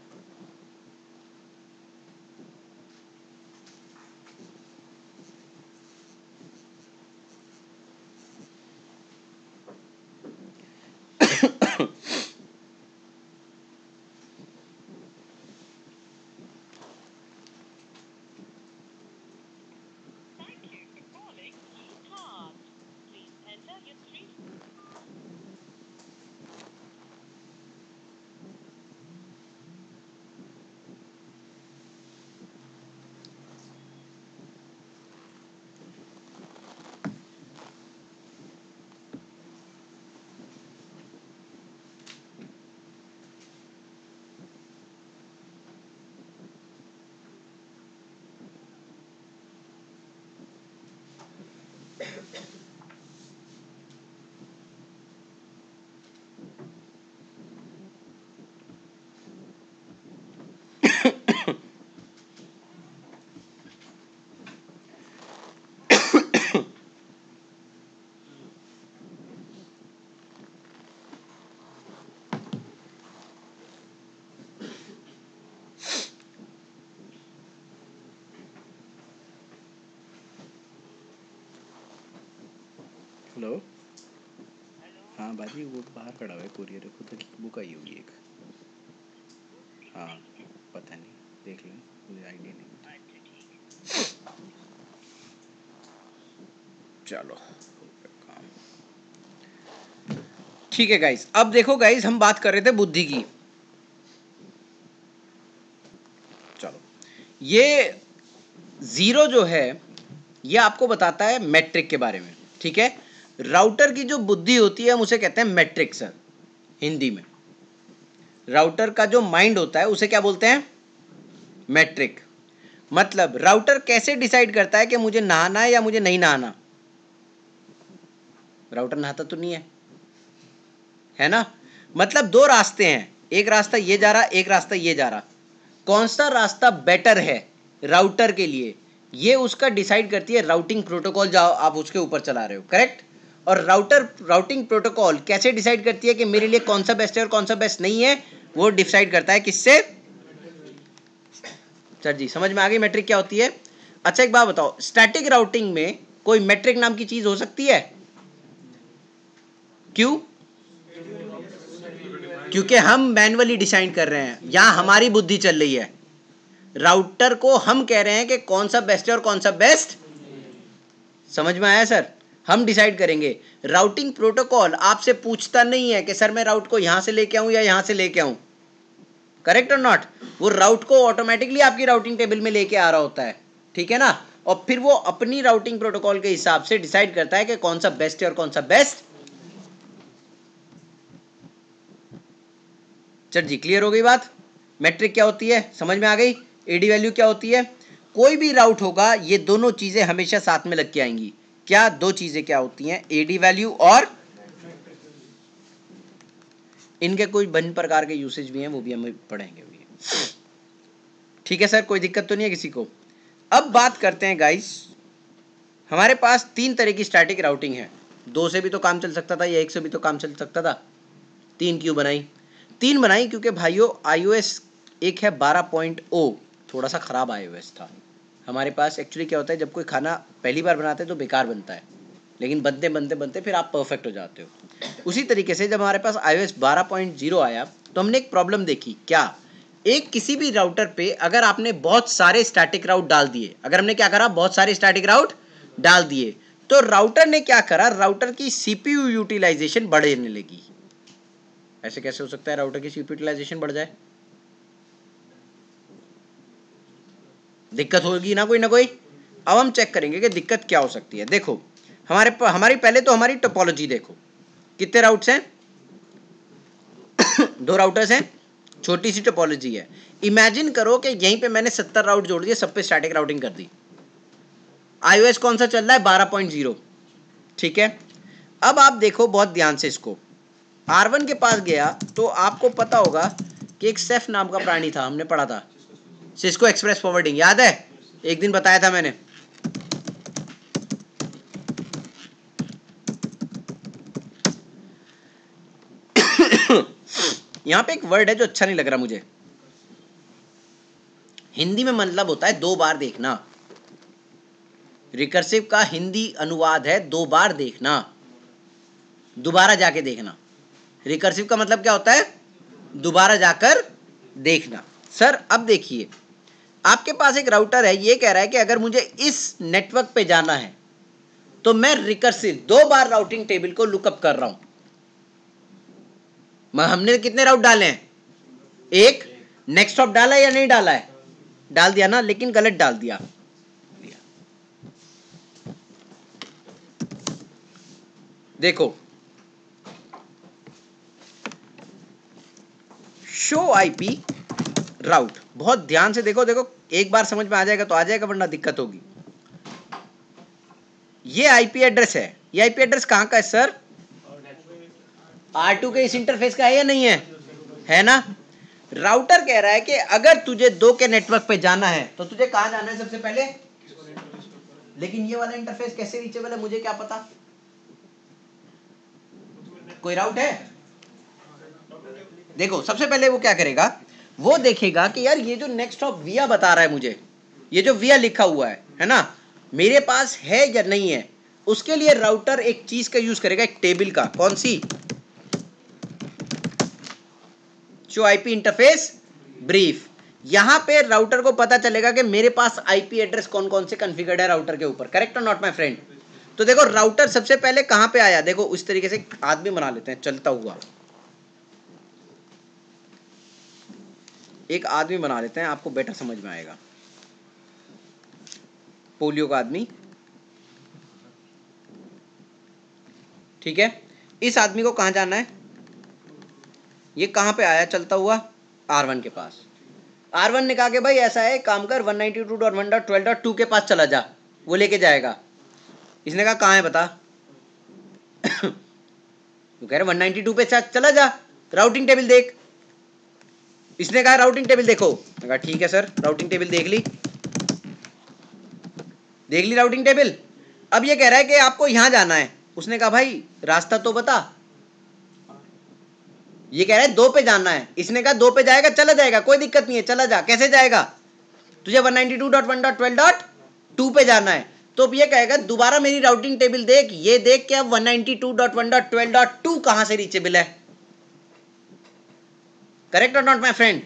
हेलो। हाँ बाजी, वो बाहर खड़ा हुआ है, कुरियर खुद की बुक आई होगी एक। हाँ पता नहीं, देख लें, मुझे आइडिया नहीं। चलो काम, ठीक है गाइस। अब देखो गाइस, हम बात कर रहे थे बुद्धि की। चलो, ये 0 जो है ये आपको बताता है मैट्रिक के बारे में। ठीक है, राउटर की जो बुद्धि होती है हम उसे कहते हैं मैट्रिक सर, हिंदी में। राउटर का जो माइंड होता है उसे क्या बोलते हैं? मैट्रिक। मतलब राउटर कैसे डिसाइड करता है कि मुझे नहाना है या मुझे नहीं नहाना? राउटर नहाता तो नहीं है ना? मतलब दो रास्ते हैं, एक रास्ता ये जा रहा, एक रास्ता ये जा रहा। कौन सा रास्ता बेटर है राउटर के लिए, ये उसका डिसाइड करती है राउटिंग प्रोटोकॉल जो आप उसके ऊपर चला रहे हो, करेक्ट? और राउटिंग प्रोटोकॉल कैसे डिसाइड करती है कि मेरे लिए कौन सा बेस्ट है और कौन सा बेस्ट नहीं है? वो डिसाइड करता है किससे? सर जी समझ में आ गई मैट्रिक क्या होती है? अच्छा एक बात बताओ, स्टैटिक राउटिंग में कोई मैट्रिक नाम की चीज हो सकती है? क्यों? क्योंकि हम मैन्युअली डिसाइड कर रहे हैं, यहां हमारी बुद्धि चल रही है। राउटर को हम कह रहे हैं कि कौन सा बेस्ट है और कौन सा बेस्ट। समझ में आया सर? हम डिसाइड करेंगे। राउटिंग प्रोटोकॉल आपसे पूछता नहीं है कि सर मैं राउट को यहां से लेके आऊं या यहां से लेके आऊं, करेक्ट और नॉट? वो राउट को ऑटोमेटिकली आपकी राउटिंग टेबल में लेके आ रहा होता है, ठीक है ना? और फिर वो अपनी राउटिंग प्रोटोकॉल के हिसाब से डिसाइड करता है कि कौन सा बेस्ट है और कौन सा बेस्ट। चल जी क्लियर हो गई बात? मैट्रिक क्या होती है समझ में आ गई? एडी वैल्यू क्या होती है? कोई भी राउट होगा ये दोनों चीजें हमेशा साथ में लग के आएंगी। क्या दो चीजें क्या होती हैं? एडी वैल्यू और इनके कोई भिन्न प्रकार के यूसेज भी हैं, वो भी हम पढ़ेंगे भी। ठीक है सर, कोई दिक्कत तो नहीं है किसी को? अब बात करते हैं गाइस, हमारे पास तीन तरह की स्टैटिक राउटिंग है। दो से भी तो काम चल सकता था या एक से भी तो काम चल सकता था। तीन क्यों बनाई? तीन बनाई क्योंकि भाइयों iOS एक है 12.0, थोड़ा सा खराब iOS था हमारे पास। एक्चुअली क्या होता है, जब कोई खाना पहली बार बनाते हैं तो बेकार बनता है, लेकिन बनते बनते बनते फिर आप परफेक्ट हो जाते हो। उसी तरीके से जब हमारे पास iOS 12.0 आया तो हमने एक प्रॉब्लम देखी। क्या? एक किसी भी राउटर पे अगर आपने बहुत सारे स्टैटिक राउट डाल दिए, अगर हमने क्या करा, बहुत सारे स्टैटिक राउट डाल दिए, तो राउटर ने क्या करा, राउटर की सीपीयू यूटिलाइजेशन बढ़ने लगी। ऐसे कैसे हो सकता है राउटर की सीपीयू यूटिलाइजेशन बढ़ जाए? दिक्कत होगी ना कोई ना कोई। अब हम चेक करेंगे कि दिक्कत क्या हो सकती है। देखो हमारी पहले तो हमारी टोपोलॉजी देखो, कितने राउट्स हैं? दो राउटर्स हैं, छोटी सी टोपोलॉजी है। इमेजिन करो कि यहीं पे मैंने 70 राउट जोड़ दिए, सब पे स्टैटिक राउटिंग कर दी। iOS कौन सा चल रहा है? 12.0, ठीक है। अब आप देखो बहुत ध्यान से इसको, R1 के पास गया तो आपको पता होगा कि एक सेफ नाम का प्राणी था, हमने पढ़ा था, सिस्को एक्सप्रेस फॉरवर्डिंग, याद है? एक दिन बताया था मैंने। यहां पे एक वर्ड है जो अच्छा नहीं लग रहा मुझे, हिंदी में मतलब होता है दो बार देखना। रिकर्सिव का हिंदी अनुवाद है दो बार देखना, दोबारा जाके देखना। रिकर्सिव का मतलब क्या होता है? दोबारा जाकर देखना। सर अब देखिए, आपके पास एक राउटर है, ये कह रहा है कि अगर मुझे इस नेटवर्क पे जाना है तो मैं रिकर्सिव दो बार राउटिंग टेबल को लुकअप कर रहा हूं। हमने कितने राउट डाले हैं? एक। नेक्स्ट हॉप डाला या नहीं डाला है? डाल दिया ना, लेकिन गलत डाल दिया। देखो शो आईपी राउट, बहुत ध्यान से देखो, देखो एक बार समझ में आ जाएगा तो आ जाएगा, वरना दिक्कत होगी। ये आईपी एड्रेस है, ये आईपी एड्रेस कहां का है सर? R2 के इस इंटरफेस का है या नहीं है? है ना? राउटर कह रहा है कि अगर तुझे दो के नेटवर्क पे जाना है तो तुझे कहां जाना है सबसे पहले? लेकिन ये वाला इंटरफेस कैसे रीचेबल है मुझे क्या पता? कोई राउट है? देखो सबसे पहले वो क्या करेगा, वो देखेगा कि यार ये जो नेक्स्ट हॉप विया बता रहा है मुझे, ये जो विया लिखा हुआ है ना, मेरे पास है या नहीं है। उसके लिए राउटर एक चीज का यूज करेगा, एक टेबल का। कौन सी? Show IP interface brief. यहां पे राउटर को पता चलेगा कि मेरे पास आईपी एड्रेस कौन कौन से कॉन्फ़िगर्ड है राउटर के ऊपर, करेक्ट और नॉट माय फ्रेंड? तो देखो राउटर सबसे पहले कहां पे आया, देखो उस तरीके से आदमी बना लेते हैं चलता हुआ, एक आदमी बना लेते हैं, आपको बेटर समझ में आएगा। पोलियो का आदमी, ठीक है। इस आदमी को कहां जाना है? ये कहां पे आया चलता हुआ? R1 के पास। R1 ने कहा कि भाई ऐसा है, काम कर 192.1.12.2 के पास चला जा, वो लेके जाएगा। इसने कहा कहाँ है बता तो कह रहे 192 पे चला जा, राउटिंग टेबल देख। इसने कहा राउटिंग टेबल देखो। मैं कहा ठीक है सर, राउटिंग टेबल देख ली राउटिंग टेबल। अब ये कह रहा है कि आपको यहां जाना है। उसने कहा भाई रास्ता तो बता। ये कह रहा है 2 पे जाना है। इसने कहा 2 पे जाएगा, चला जाएगा, कोई दिक्कत नहीं है, चला जा। कैसे जाएगा? तुझे 192.1.12.2 पे जाना है। तो अब ये कहेगा दोबारा मेरी राउटिंग टेबल देख, ये देख के अब 192.1.12.2 कहां से रीचेबल है। करेक्ट और नॉट माय फ्रेंड?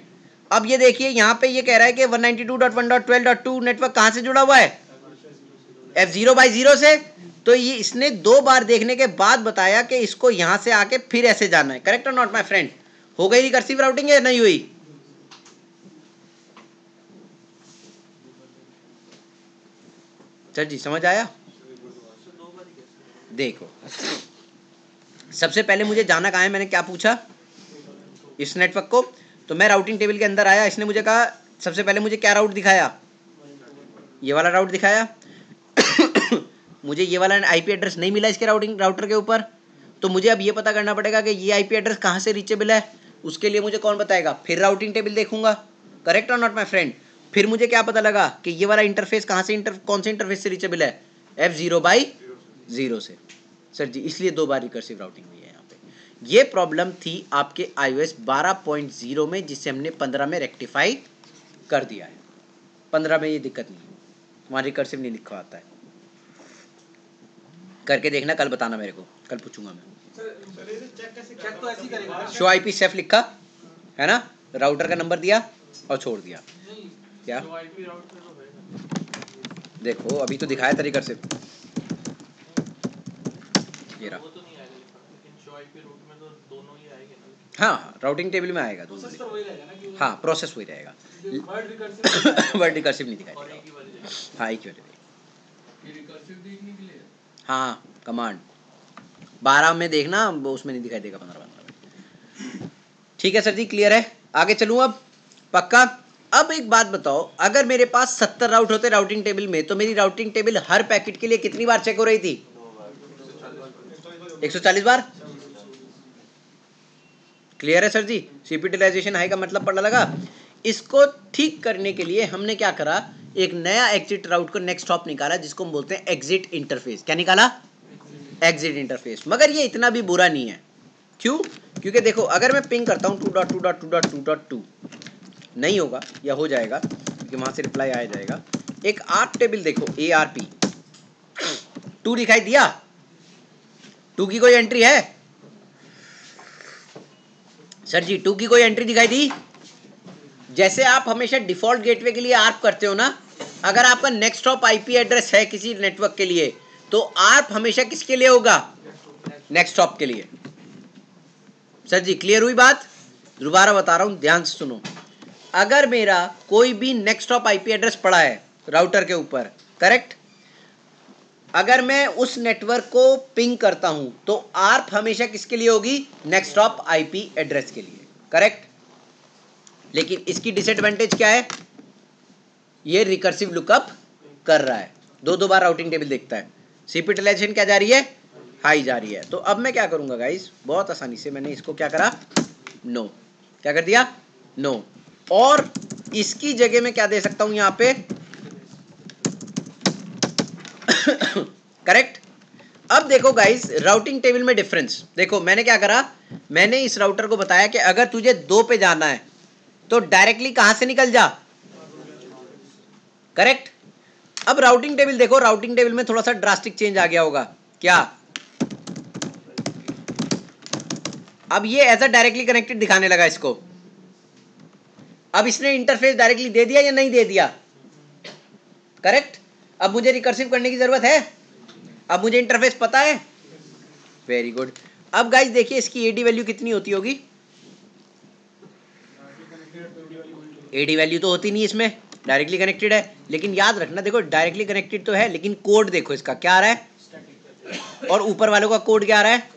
अब ये देखिए यहां पे ये कह रहा है कि 192.1.12.2 नेटवर्क कहां से जुड़ा हुआ है? F0/0 से। तो ये इसने 2 बार देखने के बाद बताया कि इसको यहां से आके फिर ऐसे जाना है। करेक्ट और नॉट माय फ्रेंड? हो गई रिकर्सिव राउटिंग या नहीं हुई? सर जी समझ आया? देखो सबसे पहले मुझे जाना कहाँ है, मैंने क्या पूछा? इस नेटवर्क को। तो मैं राउटिंग टेबल के अंदर आया, इसने मुझे कहा सबसे पहले मुझे क्या राउट दिखाया? ये वाला राउट दिखाया मुझे ये वाला आईपी एड्रेस नहीं मिला इसके राउटर के ऊपर। तो मुझे अब ये पता करना पड़ेगा कि ये आईपी एड्रेस कहाँ से रीचेबल है। उसके लिए मुझे कौन बताएगा? फिर राउटिंग टेबल देखूंगा। करेक्ट और नॉट माय फ्रेंड? फिर मुझे क्या पता लगा कि ये वाला इंटरफेस कहाँ से कौन से इंटरफेस से रीचेबल है? F0/0 से। सर जी इसलिए 2 बार रिकर्सिव राउटिंग हुई है यहाँ पे। ये प्रॉब्लम थी आपके iOS 12.0 में, जिसे हमने 15 में रेक्टिफाई कर दिया है। 15 में ये दिक्कत नहीं है, वहाँ रिकर्सिव नहीं लिखा आता है। करके देखना, कल बताना मेरे को, कल पूछूंगा मैं। शो आईपी सेफ लिखा है ना, राउटर का नंबर दिया और छोड़ दिया। क्या देखो अभी तो दिखाया था रिकर्सिव, ये रहा। हाँ राउटिंग टेबल में आएगा तो हाँ प्रोसेस वही रहेगा, वर्ड रिकर्सिव नहीं दिखाई देगा। हाँ एक मिनट, हाँ कमांड 12 में देखना, उसमें नहीं दिखाई देगा 15 में। ठीक है सर जी, क्लियर है? आगे चलूँ अब? पक्का? अब एक बात बताओ, अगर मेरे पास 70 राउट होते राउटिंग टेबल में, तो मेरी राउटिंग टेबल हर पैकेट के लिए कितनी बार चेक हो रही थी? 140 बार। क्लियर है सर जी? सीपी यूटिलाइजेशन हाई का मतलब पता लगा? इसको ठीक करने के लिए हमने क्या करा, एक नया एग्जिट राउट को नेक्स्ट हॉप निकाला, जिसको हम बोलते हैं एग्जिट इंटरफेस। क्या निकाला? Exit interface. मगर ये इतना भी बुरा नहीं है। क्यों? क्योंकि देखो अगर मैं पिंग करता हूँ 2.2.2.2.2 नहीं होगा, या हो जाएगा क्योंकि वहां से रिप्लाई आ जाएगा। एक ARP टेबल देखो, ARP 2 दिखाई दिया? 2 की कोई एंट्री है? सर जी 2 की कोई एंट्री दिखाई दी? जैसे आप हमेशा डिफॉल्ट गेटवे के लिए ARP करते हो ना, अगर आपका नेक्स्ट हॉप आईपी एड्रेस है किसी नेटवर्क के लिए, तो ARP हमेशा किसके लिए होगा? नेक्स्ट हॉप के लिए। सर जी क्लियर हुई बात? दोबारा बता रहा हूं, ध्यान से सुनो। अगर मेरा कोई भी नेक्स्ट हॉप आईपी एड्रेस पड़ा है राउटर के ऊपर, करेक्ट, अगर मैं उस नेटवर्क को पिंग करता हूं तो ARP हमेशा किसके लिए होगी? नेक्स्ट हॉप आईपी एड्रेस के लिए। करेक्ट? लेकिन इसकी डिसएडवांटेज क्या है? ये रिकर्सिव लुकअप कर रहा है, 2 बार राउटिंग टेबल देखता है। सीपी यूटिलाइजेशन क्या जा रही है? हाई जा रही है। तो अब मैं क्या करूंगा गाइस, बहुत आसानी से मैंने इसको क्या करा? नो। क्या कर दिया? नो। और इसकी जगह में क्या दे सकता हूं यहां पे? करेक्ट? अब देखो गाइस राउटिंग टेबल में डिफरेंस देखो। मैंने क्या करा, मैंने इस राउटर को बताया कि अगर तुझे 2 पे जाना है तो डायरेक्टली कहां से निकल जा? करेक्ट? अब राउटिंग टेबल देखो, राउटिंग टेबल में थोड़ा सा ड्रास्टिक चेंज आ गया होगा। क्या? अब ये ऐसा डायरेक्टली कनेक्टेड दिखाने लगा इसको। अब इसने इंटरफेस डायरेक्टली दे दिया या नहीं दे दिया? करेक्ट? अब मुझे रिकर्सिव करने की जरूरत है? अब मुझे इंटरफेस पता है? Very good. अब गाइस देखिए इसकी एडी वैल्यू कितनी होती होगी? एडी वैल्यू तो होती नहीं इसमें, डायरेक्टली कनेक्टेड है। लेकिन याद रखना देखो डायरेक्टली कनेक्टेड तो है, लेकिन कोड देखो इसका क्या आ रहा है, और ऊपर वालों का कोड क्या आ रहा है?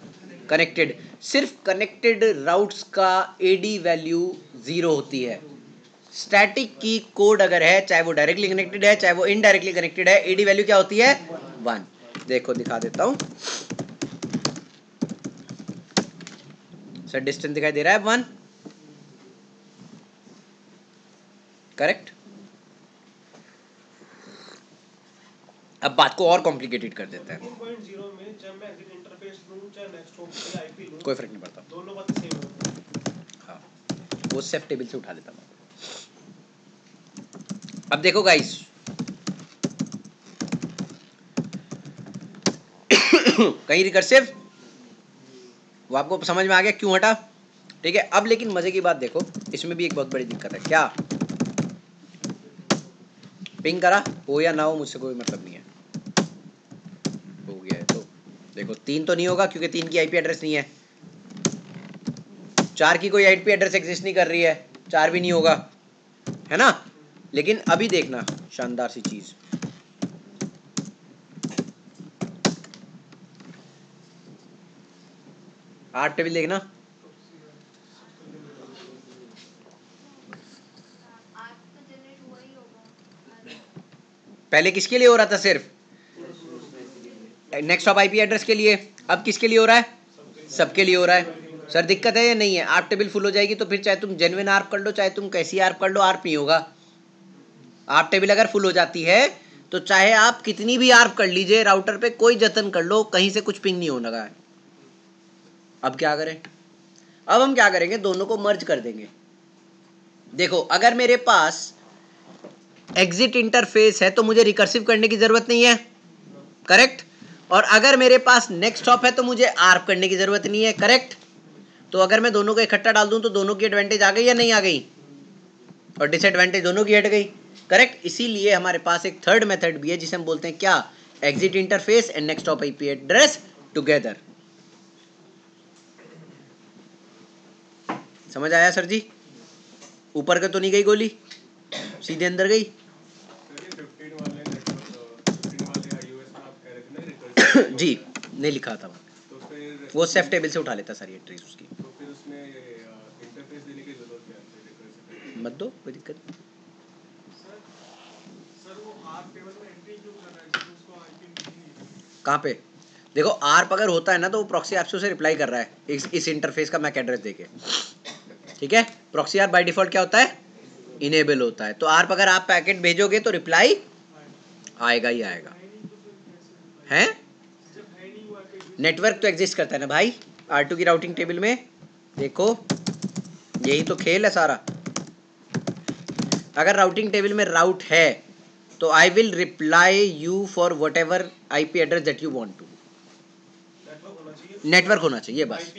कनेक्टेड। सिर्फ कनेक्टेड राउट्स का एडी वैल्यू 0 होती है, स्टैटिक की कोड अगर है, चाहे वो डायरेक्टली कनेक्टेड है चाहे वो इनडायरेक्टली कनेक्टेड है, ईडी वैल्यू क्या होती है 1। देखो दिखा देता हूं सर, डिस्टेंस दिखाई दे रहा है 1, करेक्ट। अब बात को और कॉम्प्लिकेटेड कर देते हैं। 2.0 में जब मैं एग्जिट इंटरफेस लूं चाहे नेक्स्ट हॉप या आईपी लूं, कोई फर्क नहीं पड़ता, दोनों बातें सेम होती हैं। हाँ, वो सेफ टेबल से उठा लेता मैं। अब देखो गाइस, कहीं रिकर्सिव, वो आपको समझ में आ गया क्यों हटा, ठीक है। अब लेकिन मजे की बात देखो, इसमें भी एक बहुत बड़ी दिक्कत है। क्या पिंग करा हो या ना हो मुझसे कोई मतलब नहीं है, हो गया है तो देखो 3 तो नहीं होगा क्योंकि 3 की आईपी एड्रेस नहीं है, 4 की कोई आईपी एड्रेस एग्जिस्ट नहीं कर रही है, 4 भी नहीं होगा, है ना। लेकिन अभी देखना शानदार सी चीज, आर्ट टेबल देखना, पहले किसके लिए हो रहा था, सिर्फ नेक्स्ट ऑफ आईपी एड्रेस के लिए, अब किसके लिए हो रहा है, सबके लिए हो रहा है। सर दिक्कत है या नहीं है, आर्प टेबल फुल हो जाएगी तो फिर चाहे तुम जेन्युइन आर्प कर लो चाहे तुम कैसी आर्प कर लो, आर्प नहीं होगा। आर्प टेबल अगर फुल हो जाती है तो चाहे आप कितनी भी आर्प कर लीजिए, राउटर पे कोई जतन कर लो, कहीं से कुछ पिंग नहीं होने लगा है। अब क्या करें, अब हम क्या करेंगे, दोनों को मर्ज कर देंगे। देखो अगर मेरे पास एग्जिट इंटरफेस है तो मुझे रिकर्सिव करने की जरूरत नहीं है, करेक्ट। और अगर मेरे पास नेक्स्ट हॉप है तो मुझे आर्प करने की जरूरत नहीं है, करेक्ट। तो अगर मैं दोनों को इकट्ठा डाल दूं तो दोनों की एडवांटेज आ गई या नहीं आ गई, और डिसएडवांटेज दोनों की हट गई, करेक्ट। इसीलिए हमारे पास एक थर्ड मेथड भी है जिसे हम बोलते हैं क्या, exit interface and next hop IP address together. समझ आया सर जी, ऊपर का तो नहीं गई गोली, सीधे अंदर गई। जी नहीं लिखा था वो सेफ टेबल से उठा लेता सारी एंट्रीज उसकी, तो फिर उसमें इंटरफेस देने की जरूरत क्या है, मत दो कोई दिक्कत। सर वो आर्प टेबल में एंट्री क्यों कर रहा है जब उसको आईपी नहीं, कहाँ पे देखो, आर्प अगर होता है ना तो वो प्रॉक्सी ऐप से उसे रिप्लाई कर रहा है इस इंटरफेस का मैक एड्रेस देके, ठीक है। प्रॉक्सी आर्प बाय डिफॉल्ट क्या होता है, इनेबल होता है। तो आर्प अगर आप पैकेट भेजोगे तो रिप्लाई आएगा ही आएगा, है। नेटवर्क तो एग्जिस्ट करता है ना भाई R2 की राउटिंग टेबल में, देखो यही तो खेल है सारा। अगर राउटिंग टेबल में राउट है तो I will reply you for whatever IP address that you want to. Network होना चाहिए बस,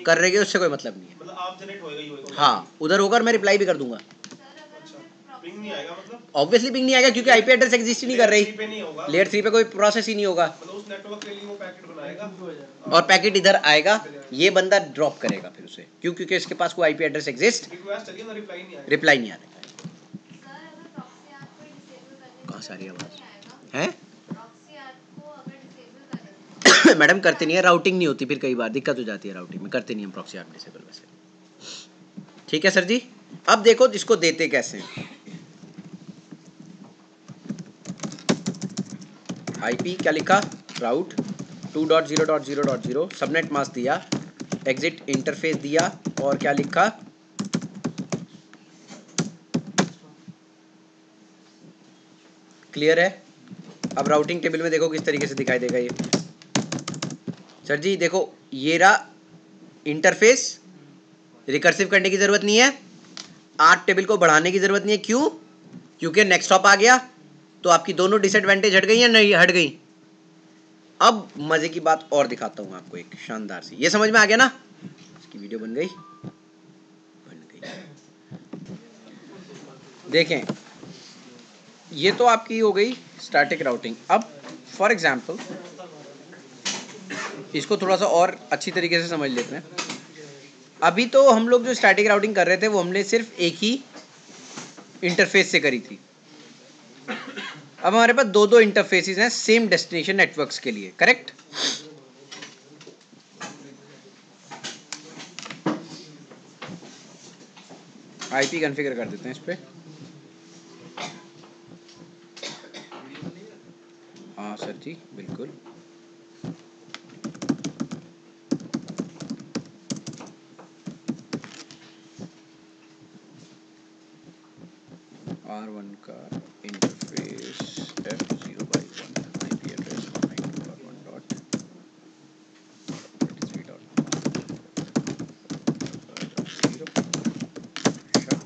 कर रही है उससे कोई मतलब नहीं है, मतलब आप जनरेट होएगा ही होएगा। हाँ उधर होगा और मैं रिप्लाई भी कर दूंगा। पिंग नहीं आएगा, मतलब ऑब्वियसली पिंग नहीं आएगा क्योंकि आईपी एड्रेस एग्जिस्ट ही नहीं कर रही, लेयर 3 पे कोई प्रोसेस ही नहीं होगा, मतलब उस नेटवर्क के लिए वो पैकेट बनाएगा और पैकेट इधर आएगा, ये बंदा ड्रॉप करेगा फिर उसे, क्यों, क्योंकि इसके पास कोई आईपी एड्रेस एग्जिस्ट, रिप्लाई नहीं आएगा। कहाँ सारी आवाज है मैडम, करते नहीं है, राउटिंग नहीं होती, फिर कई बार दिक्कत हो जाती है राउटिंग में, करते नहीं हम प्रॉक्सी आर्प डिसेबल वैसे, ठीक है सर जी। अब देखो इसको देते कैसे हैं, आईपी क्या लिखा, राउट 2.0.0.0, सबनेट मास्क दिया, एग्जिट इंटरफेस दिया, और क्या लिखा, क्लियर है। अब राउटिंग टेबल में देखो किस तरीके से दिखाई देगा ये, सर जी देखो ये रहा इंटरफेस, रिकर्सिव करने की जरूरत नहीं है, आर्ट टेबल को बढ़ाने की जरूरत नहीं है, क्यों, क्योंकि नेक्स्ट हॉप आ गया, तो आपकी दोनों डिसएडवांटेज हट गई या नहीं हट गई। अब मजे की बात और दिखाता हूं आपको एक शानदार सी, ये समझ में आ गया ना, इसकी वीडियो बन गई, देखें ये तो आपकी हो गई स्टैटिक राउटिंग। अब फॉर एग्जांपल इसको थोड़ा सा और अच्छी तरीके से समझ लेते हैं। अभी तो हम लोग जो स्टैटिक राउटिंग कर रहे थे वो हमने सिर्फ एक ही इंटरफेस से करी थी, अब हमारे पास दो इंटरफेसेस हैं सेम डेस्टिनेशन नेटवर्क्स के लिए, करेक्ट। आईपी कॉन्फ़िगर कर देते हैं इस पे। हाँ सर जी बिल्कुल। R1 का interface F0/1 IP address 192.1.23.1.0 shut.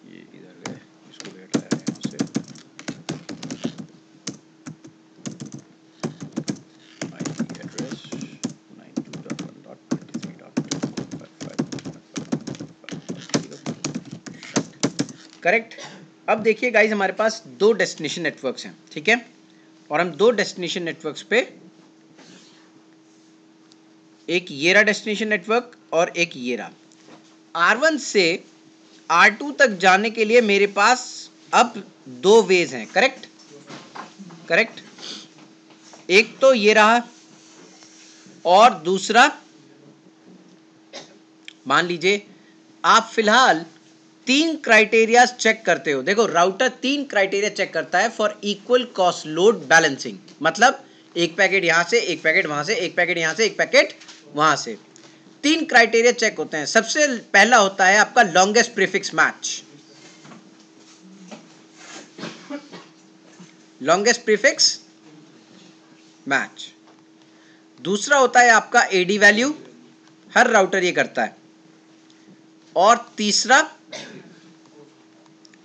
ये इधर गए, इसको भी हटाया यहाँ से। IP address 92.1.23.1.55.0 correct. अब देखिए गाइज हमारे पास दो डेस्टिनेशन नेटवर्क्स हैं, ठीक है, और हम दो डेस्टिनेशन नेटवर्क्स पे, एक ये रहा डेस्टिनेशन नेटवर्क और एक ये रहा। R1 से R2 तक जाने के लिए मेरे पास अब दो वेज हैं, करेक्ट करेक्ट। एक तो ये रहा और दूसरा, मान लीजिए आप फिलहाल तीन क्राइटेरिया चेक करते हो। देखो राउटर तीन क्राइटेरिया चेक करता है for equal cost load balancing, मतलब एक पैकेट यहां से, एक पैकेट वहां से, एक पैकेट यहां से, एक पैकेट वहां से, तीन क्राइटेरिया चेक होते हैं। सबसे पहला होता है आपका longest prefix match, longest prefix match. दूसरा होता है आपका एडी वैल्यू, हर राउटर ये करता है। और तीसरा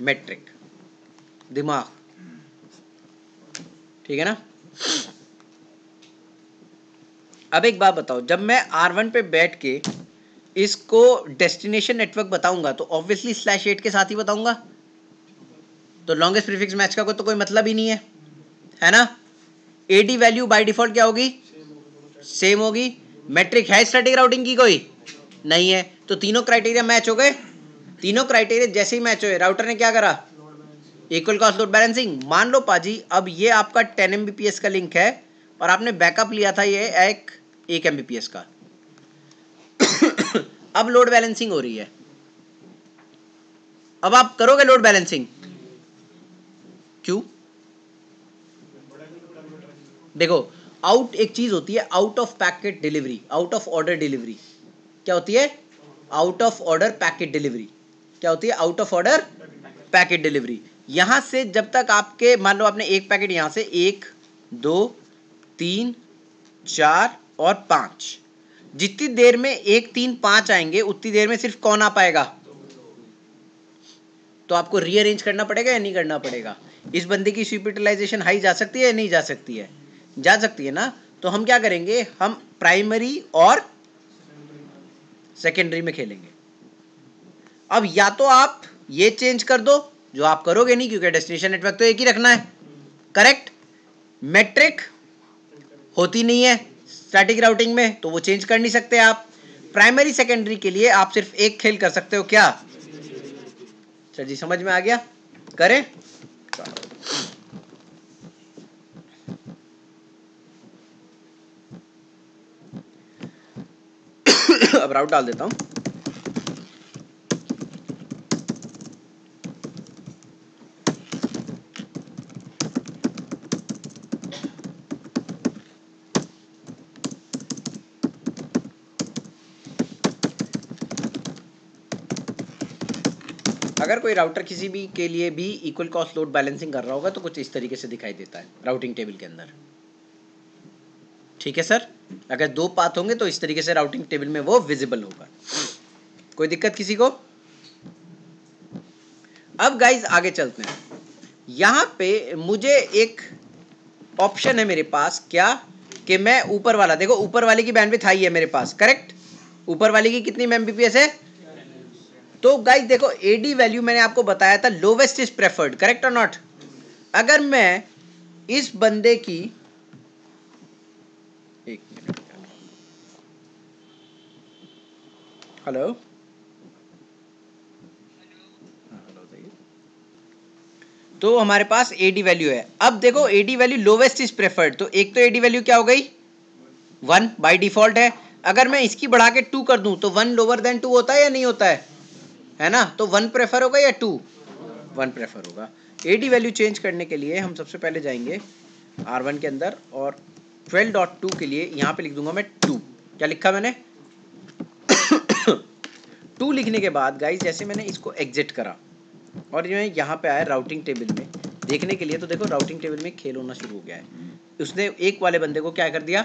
मेट्रिक, दिमाग, ठीक है ना। अब एक बात बताओ, जब मैं R1 पे बैठ के इसको डेस्टिनेशन नेटवर्क बताऊंगा तो ऑब्वियसली /8 के साथ ही बताऊंगा, तो लॉन्गेस्ट प्रीफिक्स मैच का तो कोई मतलब ही नहीं है ना। एडी वैल्यू बाय डिफॉल्ट क्या होगी, सेम होगी। मैट्रिक है स्टैटिक राउटिंग की कोई नहीं है, तो तीनों क्राइटेरिया मैच हो गए। तीनों क्राइटेरिया जैसे ही मैच हुए, राउटर ने क्या करा, इक्वल कॉस्ट लोड बैलेंसिंग। मान लो पाजी अब ये आपका 10 Mbps का लिंक है और आपने बैकअप लिया था ये एक Mbps का। अब लोड बैलेंसिंग हो रही है, अब आप करोगे लोड बैलेंसिंग, क्यों? देखो आउट एक चीज होती है out of packet delivery, out of order delivery. क्या होती है? Out of order packet delivery. क्या होती है? Out of order packet delivery. यहां से जब तक आपके, मान लो आपने एक पैकेट यहां से 1 2 3 4 और 5, जितनी देर में 1 3 5 आएंगे उतनी देर में सिर्फ कौन आ पाएगा, तो आपको रीअरेंज करना पड़ेगा या नहीं करना पड़ेगा। इस बंदे की स्वीप यूटिलाइजेशन हाई जा सकती है या नहीं जा सकती है, जा सकती है ना। तो हम क्या करेंगे, हम प्राइमरी और सेकेंडरी में खेलेंगे। अब या तो आप ये चेंज कर दो, जो आप करोगे नहीं क्योंकि डेस्टिनेशन नेटवर्क तो एक ही रखना है, करेक्ट। मेट्रिक होती नहीं है स्टैटिक राउटिंग में, तो वो चेंज कर नहीं सकते आप। प्राइमरी सेकेंडरी के लिए आप सिर्फ एक खेल कर सकते हो, क्या सर जी, समझ में आ गया? करें? अब राउट डाल देता हूं। अगर कोई राउटर किसी भी के लिए भी इक्वल कॉस्ट लोड बैलेंसिंग कर रहा होगा तो कुछ इस तरीके से दिखाई देता है राउटिंग टेबल के अंदर, ठीक है सर। अगर दो पाथ होंगे तो इस तरीके से राउटिंग टेबल में वो विजिबल होगा। कोई दिक्कत किसी को? अब गाइज आगे चलते हैं। यहां पे मुझे एक ऑप्शन है मेरे पास, क्या कि मैं ऊपर वाला, देखो ऊपर वाले की बैंडविड्थ हाई है मेरे पास, करेक्ट। ऊपर वाले की कितनी एमबीपीएस है? तो गाइज देखो एडी वैल्यू मैंने आपको बताया था लोवेस्ट इज प्रेफर्ड, करेक्ट और नॉट। अगर मैं इस बंदे की, एक मिनट, हेलो हेलो, तो हमारे पास एडी वैल्यू है। अब देखो AD value lowest is preferred, तो एक तो एडी वैल्यू क्या हो गई 1 बाय डिफॉल्ट है। अगर मैं इसकी बढ़ा के 2 कर दूं तो 1 लोअर देन 2 होता है या नहीं होता है ना? तो 1 प्रेफर होगा या 2? 1 प्रेफर होगा। एडी वैल्यू चेंज करने के लिए हम सबसे पहले जाएंगे R1 के अंदर और 12.2 के लिए यहाँ पे लिख दूंगा मैं 2। क्या लिखा मैंने 2 लिखने के बाद गाइस जैसे मैंने इसको एग्जिट करा और ये यहाँ पे आया राउटिंग टेबल में देखने के लिए, तो देखो राउटिंग टेबल में खेल होना शुरू हो गया है। उसने एक वाले बंदे को क्या कर दिया,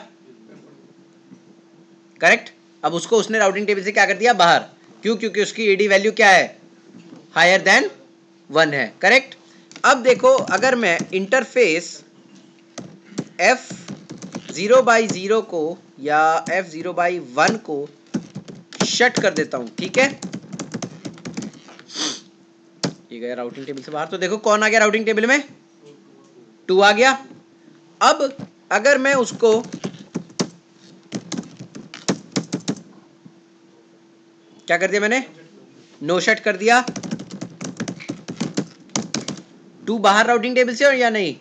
करेक्ट। अब उसको उसने राउटिंग टेबल से क्या कर दिया बाहर, क्यों? क्योंकि उसकी एडी वैल्यू क्या है हायर देन 1 है, करेक्ट। अब देखो अगर मैं इंटरफेस F0/0 को या F0/1 को शट कर देता हूं, ठीक है, ये गया राउटिंग टेबल से बाहर, तो देखो कौन आ गया राउटिंग टेबल में 2 आ गया। अब अगर मैं उसको क्या कर दिया मैंने नो शट कर दिया, 2 बाहर राउटिंग टेबल से और या नहीं,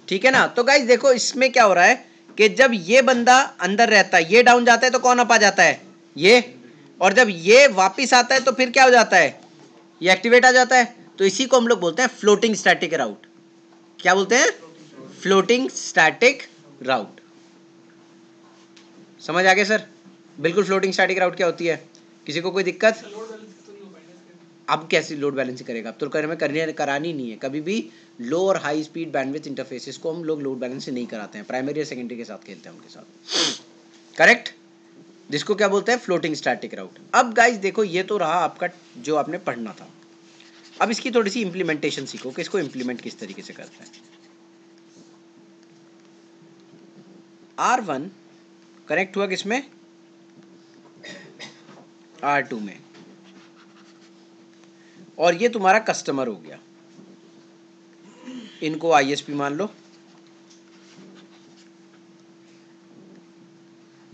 ठीक है ना। तो गाइस देखो इसमें क्या हो रहा है कि जब ये बंदा अंदर रहता है, ये डाउन जाता है तो कौन अप आ जाता है ये, और जब ये वापिस आता है तो फिर क्या हो जाता है ये एक्टिवेट आ जाता है। तो इसी को हम लोग बोलते हैं फ्लोटिंग स्टैटिक राउट। क्या बोलते हैं? फ्लोटिंग स्टैटिक राउट। समझ आ गया सर? बिल्कुल फ्लोटिंग स्टैटिक राउट क्या होती है, किसी को कोई दिक्कत? अब कैसे लोड बैलेंसिंग करेगा? अब तो करानी नहीं है कभी भी। लो और हाई स्पीड बैंडविड्थ इंटरफेसेस को हम लोग लोड बैलेंसिंग नहीं कराते हैं, प्राइमरी और सेकेंडरी के साथ खेलते हैं उनके साथ, करेक्ट। जिसको क्या बोलते हैं फ्लोटिंग स्टैटिक राउट। अब गाइस देखो ये तो रहा आपका जो आपने पढ़ना था। अब इसकी थोड़ी सी इंप्लीमेंटेशन सीखो कि इसको इंप्लीमेंट किस तरीके से करते हैं। R1 कनेक्ट हुआ किसमें R2 में, और ये तुम्हारा कस्टमर हो गया, इनको ISP मान लो,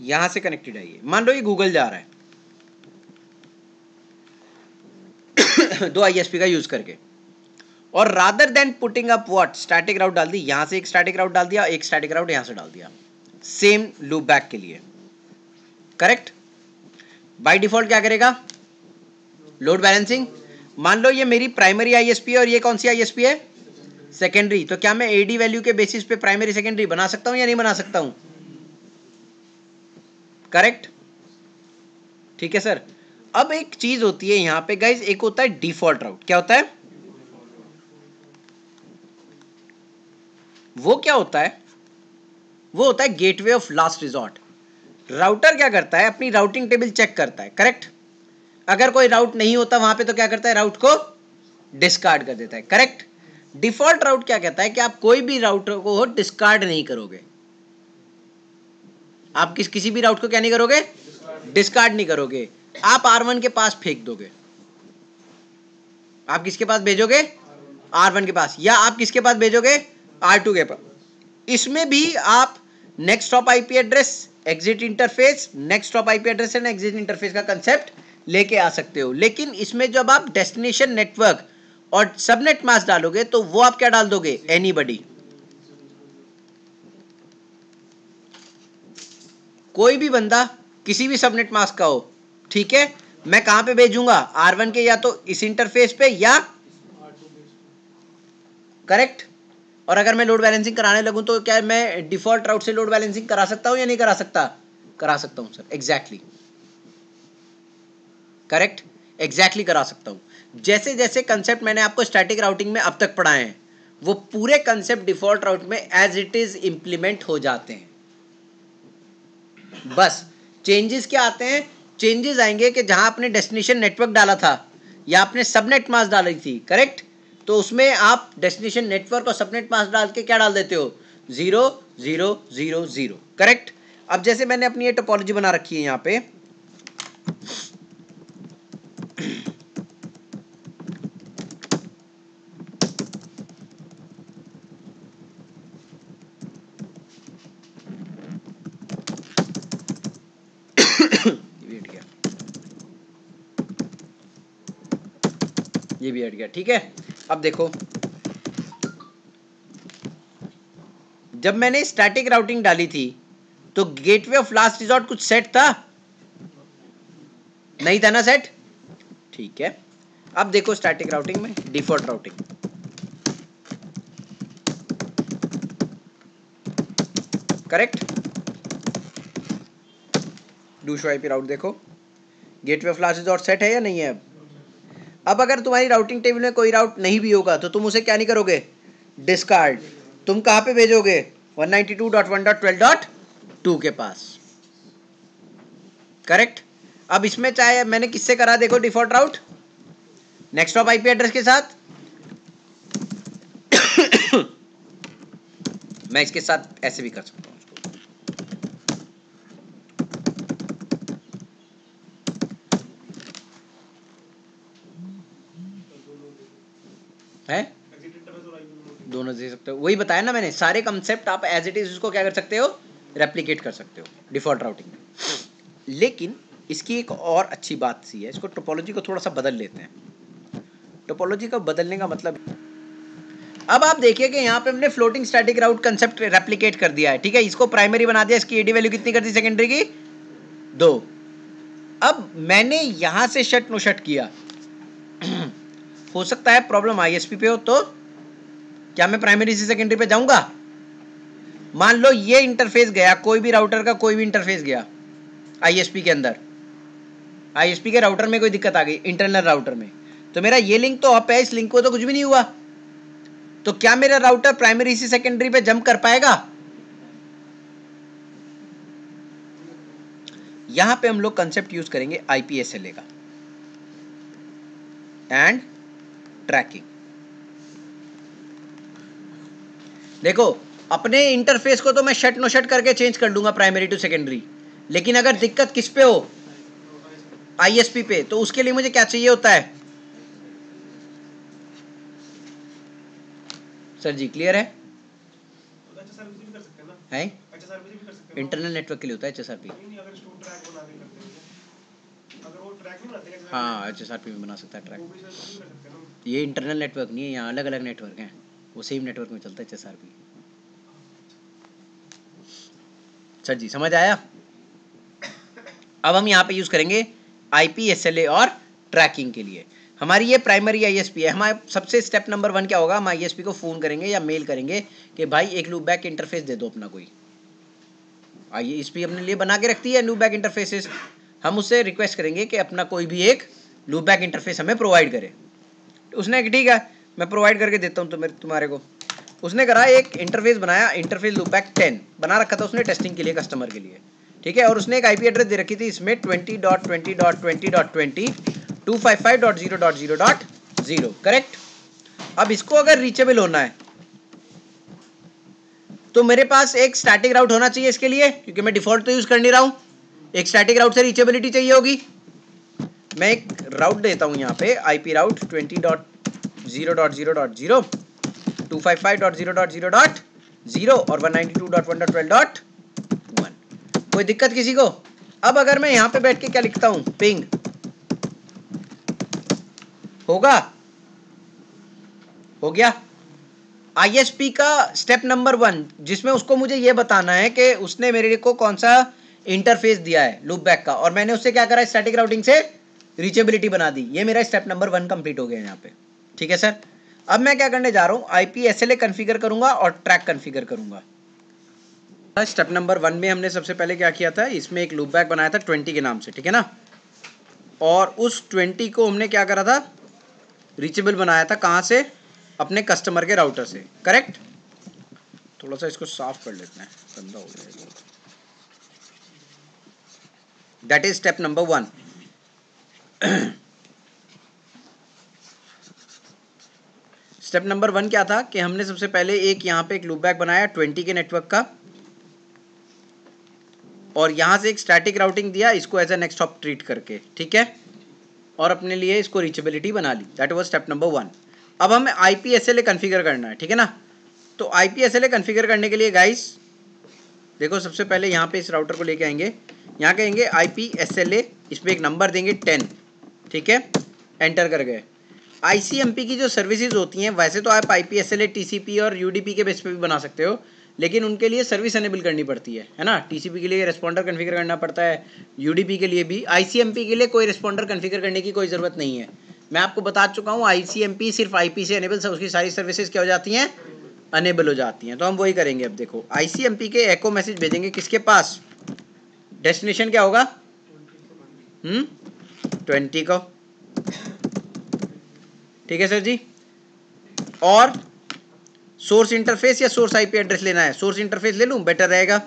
यहां से कनेक्टेड है ये, मान लो ये गूगल जा रहा है 2 ISP का यूज करके, और rather than putting up what static route डाल दी, यहां से एक स्टैटिक राउट डाल दिया, एक स्टैटिक राउट यहां से डाल दिया सेम लूप बैक के लिए, करेक्ट। बाय डिफॉल्ट क्या करेगा लोड बैलेंसिंग। मान लो ये मेरी प्राइमरी ISP है और ये कौन सी ISP है सेकेंडरी, तो क्या मैं एडी वैल्यू के बेसिस पे प्राइमरी सेकेंडरी बना सकता हूं या नहीं बना सकता हूं, करेक्ट, ठीक है सर। अब एक चीज होती है यहां पे गाइस, एक होता है डिफॉल्ट राउट। क्या होता है वो? क्या होता है वो? होता है gateway of last resort. Router क्या करता है अपनी राउटिंग टेबल चेक करता है, करेक्ट। अगर कोई राउट नहीं होता वहां पे तो क्या करता है राउट को डिस्कार्ड कर देता है, करेक्ट। डिफॉल्ट राउट क्या कहता है कि आप कोई भी राउटर को डिस्कार्ड नहीं करोगे, आप किसी भी राउट को क्या नहीं करोगे डिस्कार्ड नहीं करोगे, आप R1 के पास फेंक दोगे। आप किसके पास भेजोगे R1 के पास, या आप किसके पास भेजोगे R2 के पास। इसमें भी आप next hop IP address, exit interface, next hop IP address and exit interface का कंसेप्ट लेके आ सकते हो। लेकिन इसमें जब आप डेस्टिनेशन नेटवर्क और सबनेट मास्क डालोगे तो वो आप क्या डाल दोगे एनीबॉडी, कोई भी बंदा किसी भी सबनेट मास्क का हो, ठीक है। मैं कहां पे भेजूंगा R1 के, या तो इस इंटरफेस पे या करेक्ट। और अगर मैं लोड बैलेंसिंग कराने लगूं तो क्या मैं डिफॉल्ट राउट से लोड बैलेंसिंग करा सकता हूं या नहीं करा सकता? करा सकता हूं सर, एग्जैक्टली, करेक्ट, एग्जैक्टली करा सकता हूं। जैसे जैसे कंसेप्ट मैंने आपको स्टैटिक राउटिंग में अब तक पढ़ाए हैं वो पूरे कंसेप्ट डिफॉल्ट राउट में एज इट इज इंप्लीमेंट हो जाते हैं। बस चेंजेस क्या आते हैं, चेंजेस आएंगे कि जहां आपने डेस्टिनेशन नेटवर्क डाला था या आपने सबनेट मास्क डाली थी, करेक्ट, तो उसमें आप डेस्टिनेशन नेटवर्क और सबनेट मास्क डाल के क्या डाल देते हो 0 0 0 0, करेक्ट। अब जैसे मैंने अपनी ये टोपोलॉजी बना रखी है यहां पे, ये भी हट गया, ठीक है। अब देखो जब मैंने स्टैटिक राउटिंग डाली थी तो गेटवे ऑफ लास्ट रिजॉर्ट कुछ सेट था? नहीं था ना सेट? ठीक है, अब देखो स्टैटिक राउटिंग में default routing, correct. Do show IP route देखो, gateway of last resort set है या नहीं है? अब अगर तुम्हारी राउटिंग टेबल में कोई राउट नहीं भी होगा तो तुम उसे क्या नहीं करोगे? डिस्कार्ड। तुम कहां पे भेजोगे? 192.1.12.2 के पास, करेक्ट। अब इसमें चाहे मैंने किससे करा देखो डिफॉल्ट राउट, नेक्स्ट हॉप आईपी एड्रेस के साथ। मैं इसके साथ ऐसे भी कर सकता हूं उसको, है दोनों दे सकते हो, वही बताया ना मैंने, सारे कंसेप्ट आप एज इट इज उसको क्या कर सकते हो? रेप्लिकेट कर सकते हो डिफॉल्ट राउटिंग में। लेकिन इसकी एक और अच्छी बात सी है, इसको टोपोलॉजी को थोड़ा सा बदल लेते हैं। टोपोलॉजी को बदलने का मतलब, अब आप देखिए कि यहाँ पे हमने फ्लोटिंग स्टैटिक राउट कंसेप्ट रेप्लिकेट कर दिया है, ठीक है। इसको प्राइमरी बना दिया, इसकी एडी वैल्यू कितनी कर दी सेकेंडरी की? 2। अब मैंने यहां से शट नो शट किया। हो सकता है प्रॉब्लम आईएसपी पे हो, तो क्या मैं प्राइमरी से सेकेंडरी पे जाऊंगा? मान लो ये इंटरफेस गया, कोई भी राउटर का कोई भी इंटरफेस गया आईएसपी के अंदर, आईएसपी के राउटर में कोई दिक्कत आ गई इंटरनल राउटर में, तो मेरा ये लिंक तो अप है, इस लिंक को तो कुछ भी नहीं हुआ, तो क्या मेरा राउटर प्राइमरी से सेकेंडरी पे जंप कर पाएगा? यहां पे हम लोग कंसेप्ट यूज करेंगे आईपीएसएलए का एंड ट्रैकिंग। देखो अपने इंटरफेस को तो मैं शट नो शट करके चेंज कर लूंगा प्राइमरी टू सेकेंडरी, लेकिन अगर दिक्कत किस पे हो? आईएसपी पे, तो उसके लिए मुझे क्या चाहिए होता है? सर जी क्लियर है? है इंटरनल नेटवर्क के लिए होता है एचएसआरपी। हाँ एचएसआरपी में बना सकता है ट्रैक। ये इंटरनल नेटवर्क नहीं है, यहाँ अलग अलग नेटवर्क हैं, वो सेम नेटवर्क में चलता है एचएसआरपी। सर जी समझ आया? अब हम यहाँ पे यूज करेंगे आईपीएसएलए और ट्रैकिंग के लिए। हमारी ये प्राइमरी आईएसपी है, हमारे सबसे स्टेप नंबर 1 क्या होगा? हम आईएसपी को फोन करेंगे या मेल करेंगे कि भाई एक लूप बैक इंटरफेस दे दो अपना कोई। आईएसपी अपने लिए बना के रखती है लूप बैक इंटरफेसेस, हम उससे रिक्वेस्ट करेंगे कि अपना कोई भी एक लूप बैक इंटरफेस हमें प्रोवाइड करे। उसने ठीक है मैं प्रोवाइड करके देता हूँ तुम्हारे को। उसने करा एक इंटरफेस बनाया, इंटरफेस लूप बैक 10 बना रखा था उसने टेस्टिंग के लिए कस्टमर के लिए, ठीक है। और उसने एक आईपी एड्रेस दे रखी थी इसमें 20.20.20.20 255.0.0.0, करेक्ट। अब इसको अगर रीचेबल होना है तो मेरे पास एक स्टैटिक राउट होना चाहिए इसके लिए, क्योंकि मैं डिफॉल्ट तो यूज कर नहीं रहा हूं। एक स्टैटिक राउट से रीचेबिलिटी चाहिए होगी। मैं एक राउट देता हूं यहाँ पे, आईपी राउट 20.0.0.0 255.0.0.0 और 192.1.12.1। कोई दिक्कत किसी को? अब अगर मैं यहाँ पे बैठ के क्या लिखता हूं, पिंग होगा, हो गया। आईएसपी का स्टेप नंबर 1 जिसमें उसको मुझे ये बताना है कि उसने मेरे को कौन सा इंटरफेस दिया है लूप बैक का, और मैंने उससे क्या करा? स्टैटिक राउटिंग से रीचेबिलिटी बना दी। ये मेरा स्टेप नंबर 1 कंप्लीट हो गया यहाँ पे, ठीक है सर। अब मैं क्या करने जा रहा हूँ? आईपीएसएलए कॉन्फ़िगर करूंगा और ट्रैक कॉन्फ़िगर करूंगा। स्टेप नंबर 1 में हमने सबसे पहले क्या किया था, इसमें एक लूप बैक बनाया था 20 के नाम से, ठीक है ना। और उस 20 को हमने क्या करा था? रीचेबल बनाया था। कहाँ से? अपने कस्टमर के राउटर से, करेक्ट। थोड़ा सा इसको साफ कर लेते हैं, गंदा हो गया। That is step number 1। Step number 1 क्या था कि हमने सबसे पहले एक यहाँ पे एक लूप बैक बनाया 20 के नेटवर्क का, और यहाँ से एक स्टैटिक राउटिंग दिया इसको as a next hop treat करके, ठीक है, और अपने लिए इसको रीचेबिलिटी बना ली। That was step number 1। अब हमें आईपीएसएलए कॉन्फ़िगर करना है, ठीक है ना। तो आईपीएसएलए कॉन्फ़िगर करने के लिए गाइस देखो, सबसे पहले यहाँ पे इस राउटर को लेके आएंगे, यहाँ कहेंगे आईपीएसएलए, इस पर एक नंबर देंगे 10, ठीक है, एंटर कर गए। आईसीएमपी की जो सर्विसेज होती हैं वैसे तो आप आईपीएसएलए टीसीपी और यूडीपी के बेस पे भी बना सकते हो, लेकिन उनके लिए सर्विस एनेबल करनी पड़ती है ना। टीसीपी के लिए रेस्पॉन्डर कन्फिगर करना पड़ता है, यूडीपी के लिए भी। आईसीएमपी के लिए कोई रेस्पॉन्डर कन्फिगर करने की कोई ज़रूरत नहीं है। मैं आपको बता चुका हूँ आईसीएमपी सिर्फ आईपी से एनेबल, उसकी सारी सर्विसेज क्या हो जाती हैं, अनेबल हो जाती हैं। तो हम वही करेंगे। अब देखो आईसीएमपी के एको मैसेज भेजेंगे किसके पास, डेस्टिनेशन क्या होगा 20 को, ठीक है सर जी। और सोर्स इंटरफेस या सोर्स आईपी एड्रेस लेना है, सोर्स इंटरफेस ले लूं बेटर रहेगा,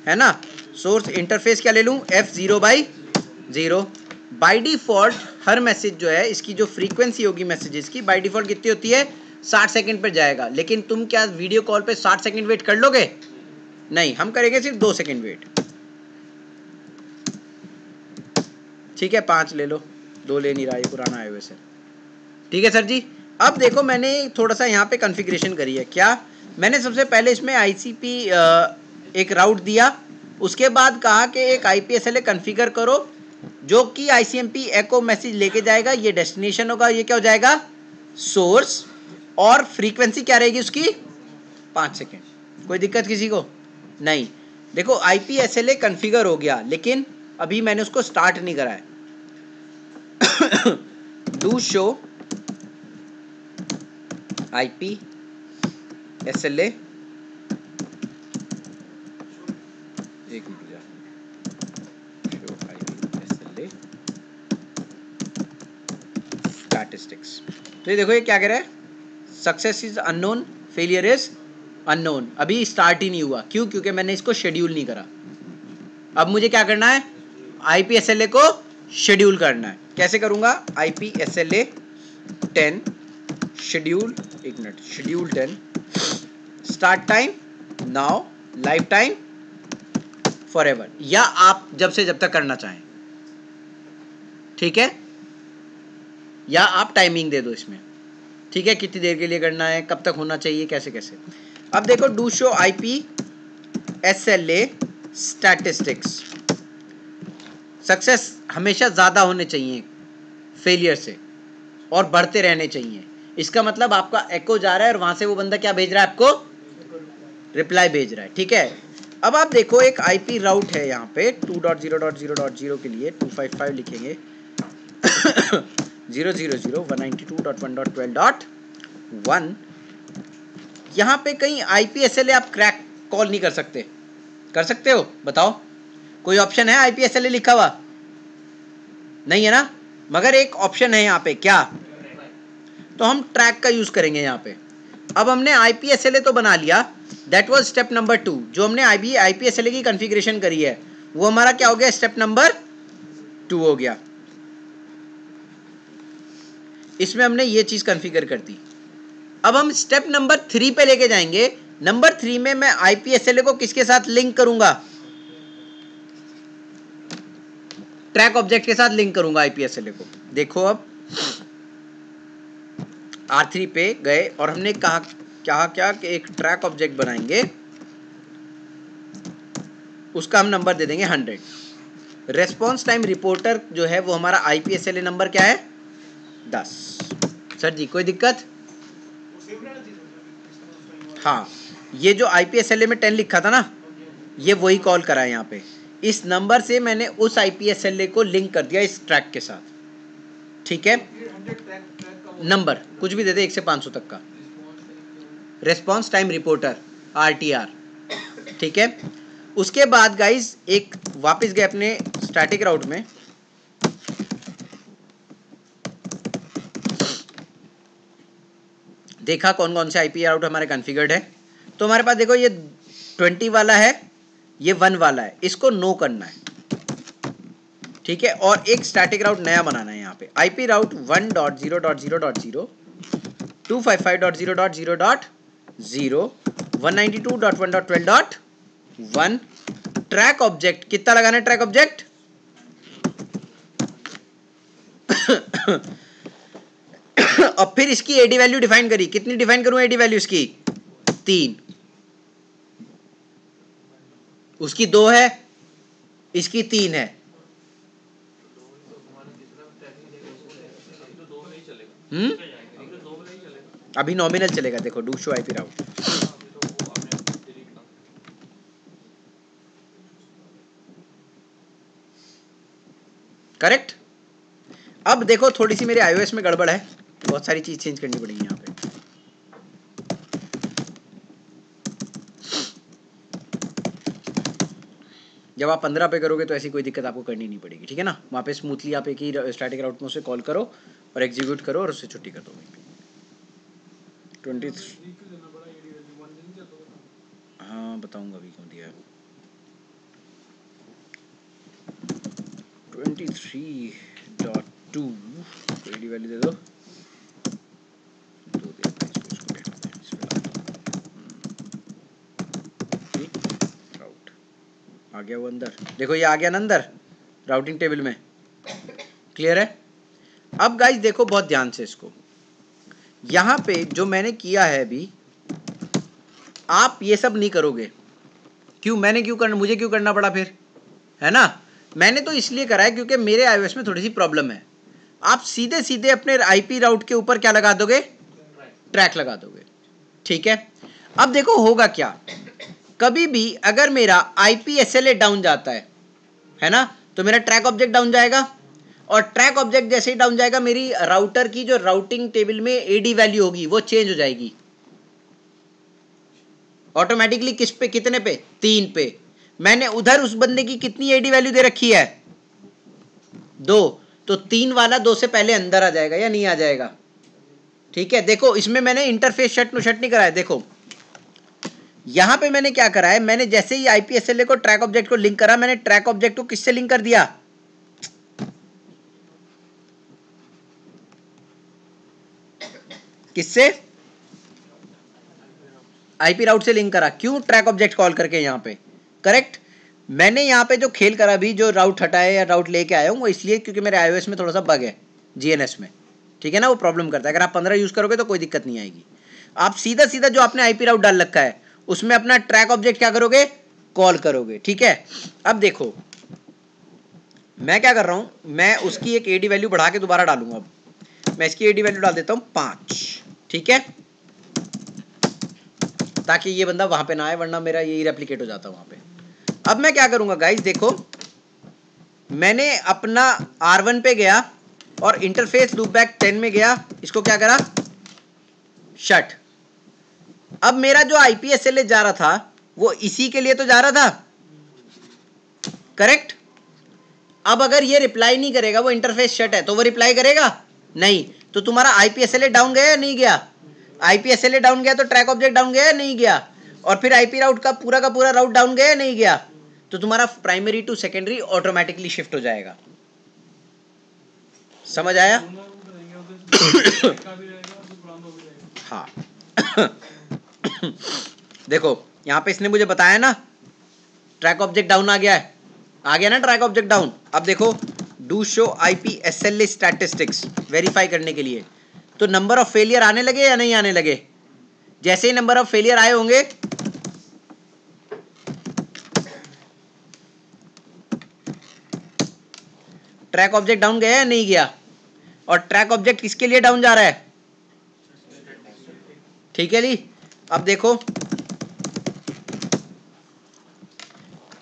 है ना। सोर्स इंटरफेस क्या ले लूं, F0/0। By default her message जो है इसकी जो फ्रीक्वेंसी होगी मैसेजेस की बाय डिफॉल्ट कितनी होती है, 60 सेकंड पर जाएगा। लेकिन तुम क्या वीडियो कॉल पे 60 सेकंड वेट कर लोगे, नहीं, हम करेंगे सिर्फ 2 सेकंड वेट, ठीक है। 5 ले लो, 2 ले नहीं रहा, ये पुराना है वैसे, ठीक है सर जी। अब देखो मैंने थोड़ा सा यहाँ पे कॉन्फ़िगरेशन करी है। क्या मैंने सबसे पहले इसमें आईसीपी एक राउट दिया, उसके बाद कहा कि एक आईपीएसएलए कॉन्फ़िगर करो जो कि आईसीएमपी एको मैसेज लेके जाएगा, ये डेस्टिनेशन होगा, ये क्या हो जाएगा सोर्स, और फ्रीक्वेंसी क्या रहेगी उसकी 5 सेकेंड। कोई दिक्कत किसी को नहीं। देखो आईपीएसएलए कॉन्फ़िगर हो गया, लेकिन अभी मैंने उसको स्टार्ट नहीं करा है। डू शो IPSLA, एक मिनट जा, शो IPSLA स्टैटिस्टिक्स। तो ये देखो ये क्या कह रहा है, success is unknown, failure is unknown. अभी स्टार्ट ही नहीं हुआ, क्यों, क्योंकि मैंने इसको शेड्यूल नहीं करा। अब मुझे क्या करना है, IPSLA को शेड्यूल करना है। कैसे करूंगा, IPSLA 10 शेड्यूल, एक minute, schedule 10 start time now, life time forever, या आप जब से जब तक करना चाहें, ठीक है, या आप टाइमिंग दे दो इसमें, ठीक है, कितनी देर के लिए करना है, कब तक होना चाहिए, कैसे कैसे। अब देखो do show IPSLA statistics, success हमेशा ज़्यादा होने चाहिए फेलियर से और बढ़ते रहने चाहिए। इसका मतलब आपका एको जा रहा है और वहां से वो बंदा क्या भेज रहा है, आपको रिप्लाई भेज रहा है, ठीक है। अब आप देखो एक आईपी राउट है यहाँ पे 2.0.0.0 के लिए 255 लिखेंगे 0.0.192.1.12.1। यहाँ पे कहीं IPSLA आप क्रैक कॉल नहीं कर सकते, कर सकते हो बताओ, कोई ऑप्शन है IPSLA लिखा हुआ, नहीं है ना, मगर एक ऑप्शन है यहाँ पे, क्या, तो हम ट्रैक का यूज करेंगे यहाँ पे। अब हमने IPSLA तो बना लिया, दैट वाज स्टेप नंबर 2। जो हमने IPSLA की कॉन्फ़िगरेशन करी है वो हमारा क्या हो गया, स्टेप नंबर 2 हो गया। इसमें हमने ये चीज कॉन्फ़िगर कर दी। अब हम स्टेप नंबर 3 पे लेके जाएंगे। नंबर 3 में मैं IPSLA को किसके साथ लिंक करूंगा, ट्रैक ऑब्जेक्ट के साथ लिंक करूंगा IPSLA को। देखो अब R3 पे गए और हमने कहा क्या कि एक ट्रैक ऑब्जेक्ट बनाएंगे, उसका हम नंबर दे देंगे 100। रेस्पॉन्स टाइम रिपोर्टर जो है वो हमारा IPSLA नंबर क्या है 10। सर जी कोई दिक्कत, हाँ, ये जो IPSLA में 10 लिखा था ना, ये वही कॉल करा है यहाँ पे। इस नंबर से मैंने उस IPSLA को लिंक कर दिया इस ट्रैक के साथ, ठीक है। नंबर कुछ भी दे दे 1 से 500 तक का, रेस्पॉन्स टाइम रिपोर्टर RTR, ठीक है। उसके बाद गाइज एक वापस गए अपने स्टैटिक राउट में, देखा कौन कौन से IP राउट हमारे कॉन्फ़िगर्ड है। तो हमारे पास देखो ये 20 वाला है, ये 1 वाला है, इसको नो करना है, ठीक है। और एक स्टैटिक राउट नया बनाना है यहाँ पे, IP राउट 1.0.0.0 255.0.0.0 192.1.12.1 ट्रैक ऑब्जेक्ट कितना लगाना है, ट्रैक ऑब्जेक्ट और फिर इसकी एडी वैल्यू डिफाइन करी, कितनी डिफाइन करूं एडी वैल्यू इसकी 3, उसकी 2 है, इसकी 3 है। अभी नॉमिनल चलेगा। देखो do show IP route, correct. अब देखो थोड़ी सी मेरे iOS में गड़बड़ है, बहुत सारी चीज चेंज करनी पड़ेगी यहाँ पे। जब आप 15 पे करोगे तो ऐसी कोई दिक्कत आपको करनी नहीं पड़ेगी, ठीक है ना। वहाँ पे स्मूथली आप एक ही स्टैटिक राउट में उसे कॉल करो और एग्जीक्यूट करो और उससे छुट्टी कर दो। 23 हाँ बताऊंगा अभी क्यों दिया है। 23.2 एडी वैल्यू दे दो, राउट आ गया वो अंदर, देखो ये आ गया ना अंदर राउटिंग टेबल में, क्लियर है। अब गाइस देखो बहुत ध्यान से इसको, यहाँ पे जो मैंने किया है अभी, आप ये सब नहीं करोगे। क्यों, मैंने क्यों करना, मुझे क्यों करना पड़ा फिर, है ना। मैंने तो इसलिए करा है क्योंकि मेरे iOS में थोड़ी सी प्रॉब्लम है। आप सीधे सीधे अपने आईपी राउट के ऊपर क्या लगा दोगे, ट्रैक लगा दोगे, ठीक है। अब देखो होगा क्या, कभी भी अगर मेरा आईपी एसएलए डाउन जाता है ना, तो मेरा ट्रैक ऑब्जेक्ट डाउन जाएगा, और ट्रैक ऑब्जेक्ट जैसे ही डाउन जाएगा मेरी राउटर की जो राउटिंग टेबल में एडी वैल्यू होगी वो चेंज हो जाएगी ऑटोमेटिकली। किस पे, कितने पे, 3 पे। मैंने उधर उस बंदे की कितनी एडी वैल्यू दे रखी है, 2, तो 3 वाला 2 से पहले अंदर आ जाएगा या नहीं आ जाएगा, ठीक है। देखो इसमें मैंने इंटरफेस शट नहीं कराया। देखो यहां पे मैंने क्या करा है, मैंने जैसे ही आईपीएसएलए को ट्रैक ऑब्जेक्ट को लिंक करा, मैंने ट्रैक ऑब्जेक्ट को किससे लिंक कर दिया, किससे, आईपी राउट से लिंक करा। क्यों, ट्रैक ऑब्जेक्ट कॉल करके यहाँ पे, करेक्ट। मैंने यहाँ पे जो खेल करा भी, जो राउट हटाया या राउट लेके आया हूँ, वो इसलिए क्योंकि मेरे iOS में थोड़ा सा बग है जीएनएस में, ठीक है ना, वो प्रॉब्लम करता है। अगर आप 15 यूज करोगे तो कोई दिक्कत नहीं आएगी। आप सीधा सीधा जो आपने आईपी राउट डाल रखा है उसमें अपना ट्रैक ऑब्जेक्ट क्या करोगे, कॉल करोगे, ठीक है। अब देखो मैं क्या कर रहा हूँ, मैं उसकी एक एडी वैल्यू बढ़ा के दोबारा डालूंगा। अब मैं इसकी एडी वैल्यू डाल देता हूँ 5, ठीक है, ताकि ये बंदा वहां पे ना आए, वरना मेरा यही रेप्लिकेट हो जाता वहां पे। अब मैं क्या करूंगा गाइस, देखो मैंने अपना R1 पे गया और इंटरफेस लूपबैक 10 में गया, इसको क्या करा, शट। अब मेरा जो आईपीएसएलए जा रहा था वो इसी के लिए तो जा रहा था, करेक्ट। अब अगर ये रिप्लाई नहीं करेगा, वो इंटरफेस शट है, तो वो रिप्लाई करेगा नहीं, तो तुम्हारा आईपीएसएलए डाउन गया या नहीं गया, आईपीएसएलए डाउन गया तो ट्रैक ऑब्जेक्ट डाउन गया या नहीं गया, और फिर आईपी राउट का पूरा राउट डाउन गया या नहीं गया, तो तुम्हारा primary to secondary automatically shift हो जाएगा। समझ आया? हाँ देखो यहां पे इसने मुझे बताया ना ट्रैक ऑब्जेक्ट डाउन आ गया है, आ गया ना ट्रैक ऑब्जेक्ट डाउन। अब देखो डू शो आईपीएसएलए स्टैटिस्टिक्स वेरीफाई करने के लिए, तो नंबर ऑफ फेलियर आने लगे या नहीं आने लगे। जैसे ही नंबर ऑफ फेलियर आए होंगे ट्रैक ऑब्जेक्ट डाउन गया या नहीं गया, और ट्रैक ऑब्जेक्ट किसके लिए डाउन जा रहा है, ठीक है जी। अब देखो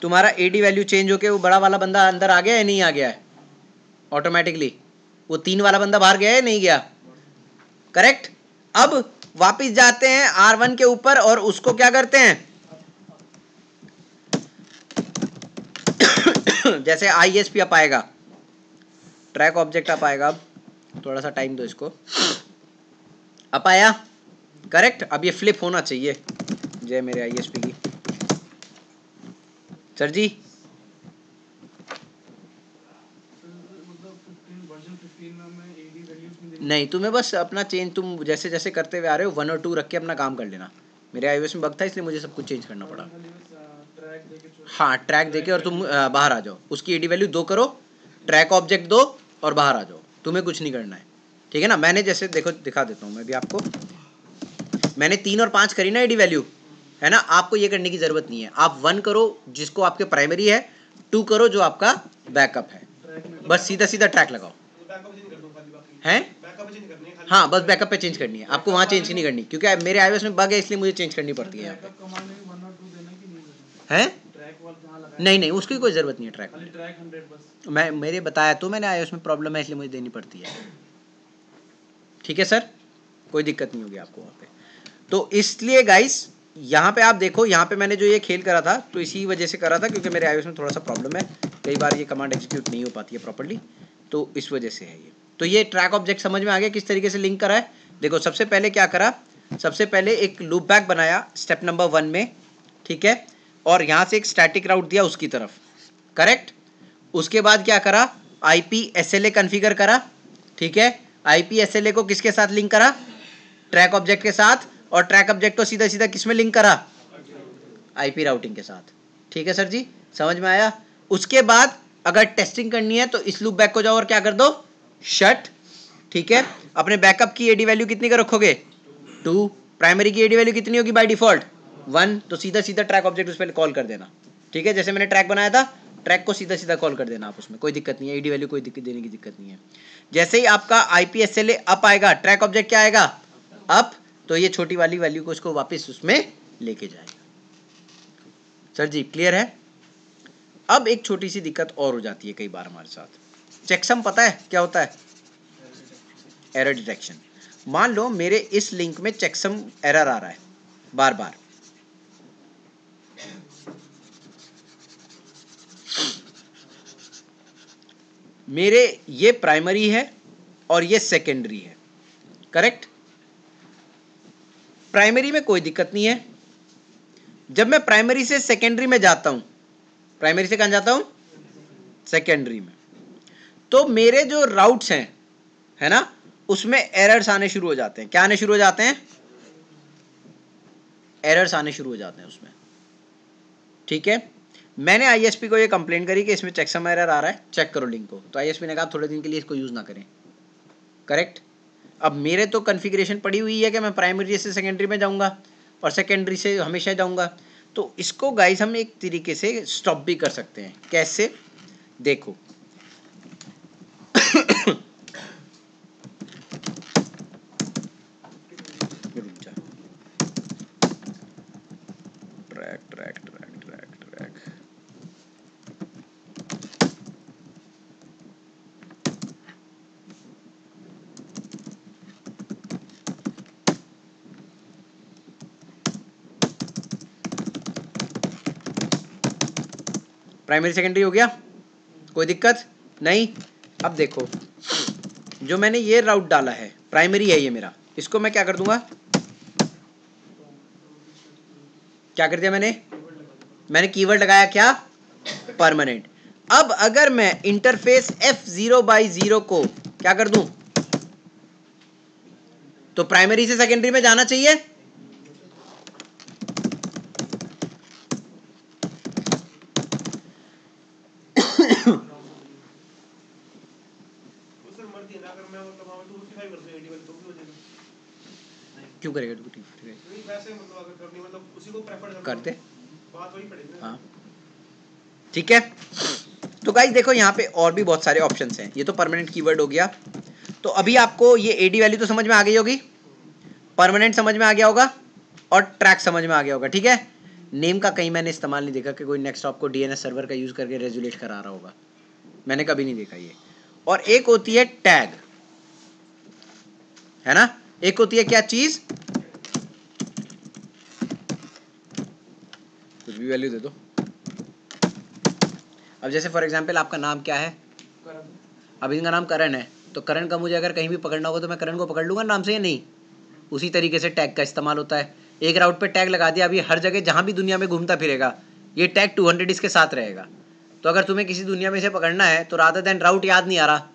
तुम्हारा एडी वैल्यू चेंज होके वो बड़ा वाला बंदा अंदर आ गया या नहीं आ गया है ऑटोमेटिकली, वो 3 वाला बंदा बाहर गया या नहीं गया, करेक्ट। अब वापिस जाते हैं R1 के ऊपर और उसको क्या करते हैं जैसे ISP अप आएगा, ट्रैक ऑब्जेक्ट अप आएगा, अब थोड़ा सा टाइम दो इसको, अप आया, करेक्ट। अब ये फ्लिप होना चाहिए, जय मेरे ISP की। सर जी नहीं, तुम्हें बस अपना चेंज, तुम जैसे जैसे करते हुए आ रहे हो 1 और 2 रख के अपना काम कर लेना। मेरे iOS में बग था इसलिए मुझे सब कुछ चेंज करना पड़ा। हाँ ट्रैक देके और तुम बाहर आ जाओ, उसकी एडी वैल्यू 2 करो, ट्रैक ऑब्जेक्ट 2 और बाहर आ जाओ, तुम्हें कुछ नहीं करना है, ठीक है ना। मैंने जैसे देखो दिखा देता हूँ मैं भी आपको, मैंने 3 और 5 करी ना एडी वैल्यू, है ना। आपको ये करने की जरूरत नहीं है, आप 1 करो जिसको आपके प्राइमरी है, 2 करो जो आपका बैकअप है, बस सीधा सीधा ट्रैक लगाओ हैं। हाँ बस बैकअप पे चेंज करनी है आपको, वहाँ चेंज नहीं करनी, क्योंकि मेरे iOS में बग है इसलिए मुझे चेंज करनी पड़ती है हैं। वो जहाँ लगा नहीं नहीं, उसकी कोई ज़रूरत नहीं है ट्रैक। खाली ट्रैक 100 बस। मैं मेरे बताया तो मैंने, आया उसमें प्रॉब्लम है इसलिए मुझे देनी पड़ती है। ठीक है सर, कोई दिक्कत नहीं होगी आपको वहाँ पे। तो इसलिए गाइस यहाँ पे आप देखो, यहाँ पे मैंने जो ये खेल करा था तो इसी वजह से करा था क्योंकि मेरे iOS में थोड़ा सा प्रॉब्लम है, कई बार ये कमांड एग्जीक्यूट नहीं हो पाती है प्रॉपर्ली, तो इस वजह से है ये। तो ये ट्रैक ऑब्जेक्ट समझ में आ गया किस तरीके से लिंक करा है। देखो सबसे पहले क्या करा, सबसे पहले एक लूप बैक बनाया स्टेप नंबर 1 में, ठीक है, और यहाँ से एक स्टैटिक राउट दिया उसकी तरफ, करेक्ट। उसके बाद क्या करा, IP/SLA कॉन्फ़िगर करा, ठीक है। IP/SLA को किसके साथ लिंक करा, ट्रैक ऑब्जेक्ट के साथ, और ट्रैक ऑब्जेक्ट को सीधा सीधा किस में लिंक करा, IP राउटिंग के साथ। ठीक है सर जी, समझ में आया। उसके बाद अगर टेस्टिंग करनी है तो इस लूप बैक को जाओ और क्या कर दो, शट, ठीक है। अपने बैकअप की AD वैल्यू कितनी का रखोगे, 2, प्राइमरी की AD वैल्यू कितनी होगी बाय डिफॉल्ट 1, तो सीधा सीधा ट्रैक ऑब्जेक्ट उस पर कॉल कर देना, ठीक है। जैसे मैंने ट्रैक बनाया था, ट्रैक को सीधा सीधा कॉल कर देना आप उसमें, कोई दिक्कत नहीं है, AD वैल्यू कोई दिक्कत देने की दिक्कत नहीं है। जैसे ही आपका IP/SLA अप आएगा, ट्रैक ऑब्जेक्ट क्या आएगा, अप, तो ये छोटी वाली वैल्यू को इसको वापस उसमें लेके जाएगा। सर जी क्लियर है। अब एक छोटी सी दिक्कत और हो जाती है कई बार हमारे साथ, चेकसम पता है क्या होता है, एरर डिटेक्शन। मान लो मेरे इस लिंक में चेकसम एरर आ रहा है बार बार, मेरे ये प्राइमरी है और ये सेकेंडरी है, करेक्ट। प्राइमरी में कोई दिक्कत नहीं है, जब मैं प्राइमरी से सेकेंडरी में जाता हूं, प्राइमरी से कहां जाता हूं, सेकेंडरी में, तो मेरे जो राउट्स हैं, है ना, उसमें एरर्स आने शुरू हो जाते हैं। क्या आने शुरू हो जाते हैं, एरर्स आने शुरू हो जाते हैं उसमें, ठीक है। मैंने ISP को ये कंप्लेंट करी कि इसमें चेकसम एरर आ रहा है, चेक करो लिंक को, तो ISP ने कहा थोड़े दिन के लिए इसको यूज ना करें, करेक्ट। अब मेरे तो कॉन्फ़िगरेशन पड़ी हुई है कि मैं प्राइमरी से सेकेंडरी में जाऊंगा और सेकेंडरी से हमेशा जाऊंगा, तो इसको गाइस हम एक तरीके से स्टॉप भी कर सकते हैं। कैसे, देखो track track track track track, primary secondary हो गया, कोई दिक्कत नहीं। अब देखो जो मैंने ये राउट डाला है, प्राइमरी है ये मेरा, इसको मैं क्या कर दूंगा, क्या कर दिया मैंने कीवर्ड लगाया क्या, परमानेंट। अब अगर मैं इंटरफेस F0/0 को क्या कर दूं, तो प्राइमरी से सेकेंडरी में जाना चाहिए, क्यों करेगा, कर दे, हाँ ठीक है। तो गाइस देखो यहाँ पे और भी बहुत सारे ऑप्शंस हैं, ये तो परमानेंट कीवर्ड हो गया। तो अभी आपको ये AD वैल्यू तो समझ में आ गई होगी, परमानेंट समझ में आ गया होगा, और ट्रैक समझ में आ गया होगा, ठीक है। नेम का कहीं मैंने इस्तेमाल नहीं देखा कि कोई नेक्स्ट आपको DNS सर्वर का यूज करके रेजुलेट करा रहा होगा, मैंने कभी नहीं देखा ये। और एक होती है टैग, है ना, एक होती है क्या चीज, कुछ भी वैल्यू दे दो। अब जैसे फॉर एग्जांपल आपका नाम क्या है, अब इनका नाम करण है, तो करण का मुझे अगर कहीं भी पकड़ना होगा तो मैं करण को पकड़ लूंगा नाम से या नहीं, उसी तरीके से टैग का इस्तेमाल होता है। एक राउट पे टैग लगा दिया, अभी हर जगह जहां भी दुनिया में घूमता फिरेगा ये टैग 200 इसके साथ रहेगा। तो अगर तुम्हें किसी दुनिया में से पकड़ना है तो रादर देन राउट याद नहीं आ रहा,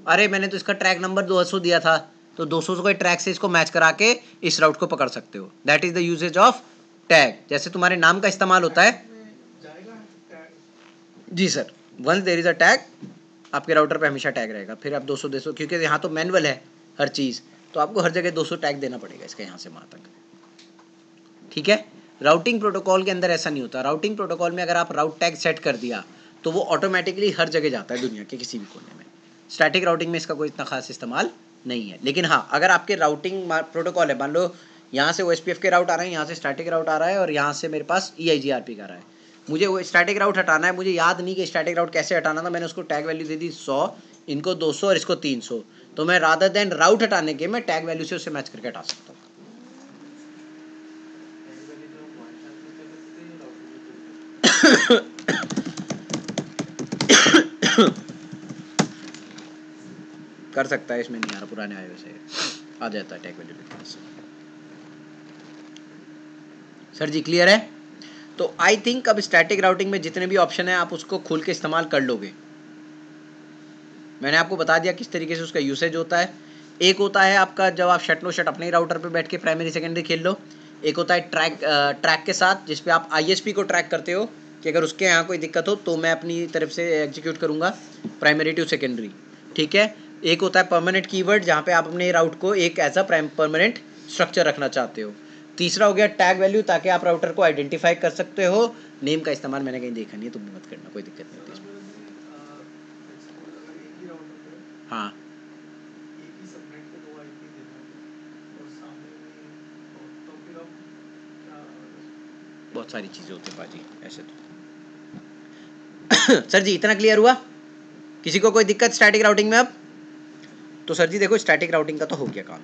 अरे मैंने तो इसका ट्रैक नंबर 200 दिया था, तो 200 को ट्रैक से इसको मैच करा के इस राउट को पकड़ सकते हो। That is the usages of tag. जैसे तुम्हारे नाम का इस्तेमाल होता है, जी sir, once there is a tag, आपके राउटर पे हमेशा टैग रहेगा, फिर आप 200 क्योंकि यहाँ तो मैनुअल है हर चीज़, तो आपको हर जगह 200 टैग देना पड़ेगा इसका यहाँ से वहाँ तक, ठीक है। राउटिंग प्रोटोकॉल के अंदर ऐसा नहीं होता। राउटिंग प्रोटोकॉल में अगर आप राउट टैग सेट कर दिया तो वो ऑटोमेटिकली हर जगह जाता है दुनिया के किसी भी कोने में। स्टैटिक राउटिंग में इसका कोई इतना खास इस्तेमाल नहीं है, लेकिन हाँ अगर आपके राउटिंग प्रोटोकॉल है, मान लो यहाँ से OSPF के राउट आ रहे हैं, यहाँ से स्टैटिक राउट आ रहा है और यहाँ से मेरे पास EIGRP का आ रहा है, मुझे वो स्टैटिक राउट हटाना है, मुझे याद नहीं कि स्टैटिक राउट कैसे हटाना था, मैंने उसको टैग वैल्यू दे दी 100, इनको 200 और इसको 300, तो मैं रादर देन राउट हटाने के मैं टैग वैल्यू से उससे मैच करके हटा सकता हूँ। कर सकता है, इसमें नहीं आ रहा, पुराने आए वैसे आ जाता है टैग वैल्यू के पास। सर जी क्लियर है? तो आई थिंक अब स्टैटिक राउटिंग में जितने भी ऑप्शन है आप उसको खोल के इस्तेमाल कर लोगे। मैंने आपको बता दिया किस तरीके से उसका यूसेज होता है। एक होता है आपका जब आप शट नो शट अपने ही राउटर पे बैठ के प्राइमरी सेकेंडरी खेल लो, एक होता है ट्रैक के साथ जिसपे आप आईएसपी को ट्रैक करते हो कि अगर उसके यहाँ कोई दिक्कत हो तो मैं अपनी तरफ से एग्जीक्यूट करूँगा प्राइमरी टू सेकेंडरी, ठीक है। एक होता है परमानेंट कीवर्ड जहाँ पे आप अपने राउट को एक एज अ परमानेंट स्ट्रक्चर रखना चाहते हो। तीसरा हो गया टैग वैल्यू, ताकि आप राउटर को आइडेंटिफाई कर सकते हो। नेम का इस्तेमाल मैंने कहीं देखा नहीं है, तुम भी मत करना, कोई दिक्कत नहीं होती इसमें। हाँ बहुत सारी चीज़ें होती हैं पाजी ऐसे तो। सर जी इतना क्लियर हुआ? किसी को कोई दिक्कत स्टैटिक राउटिंग में अब? तो सर जी देखो स्टैटिक राउटिंग का तो हो गया काम।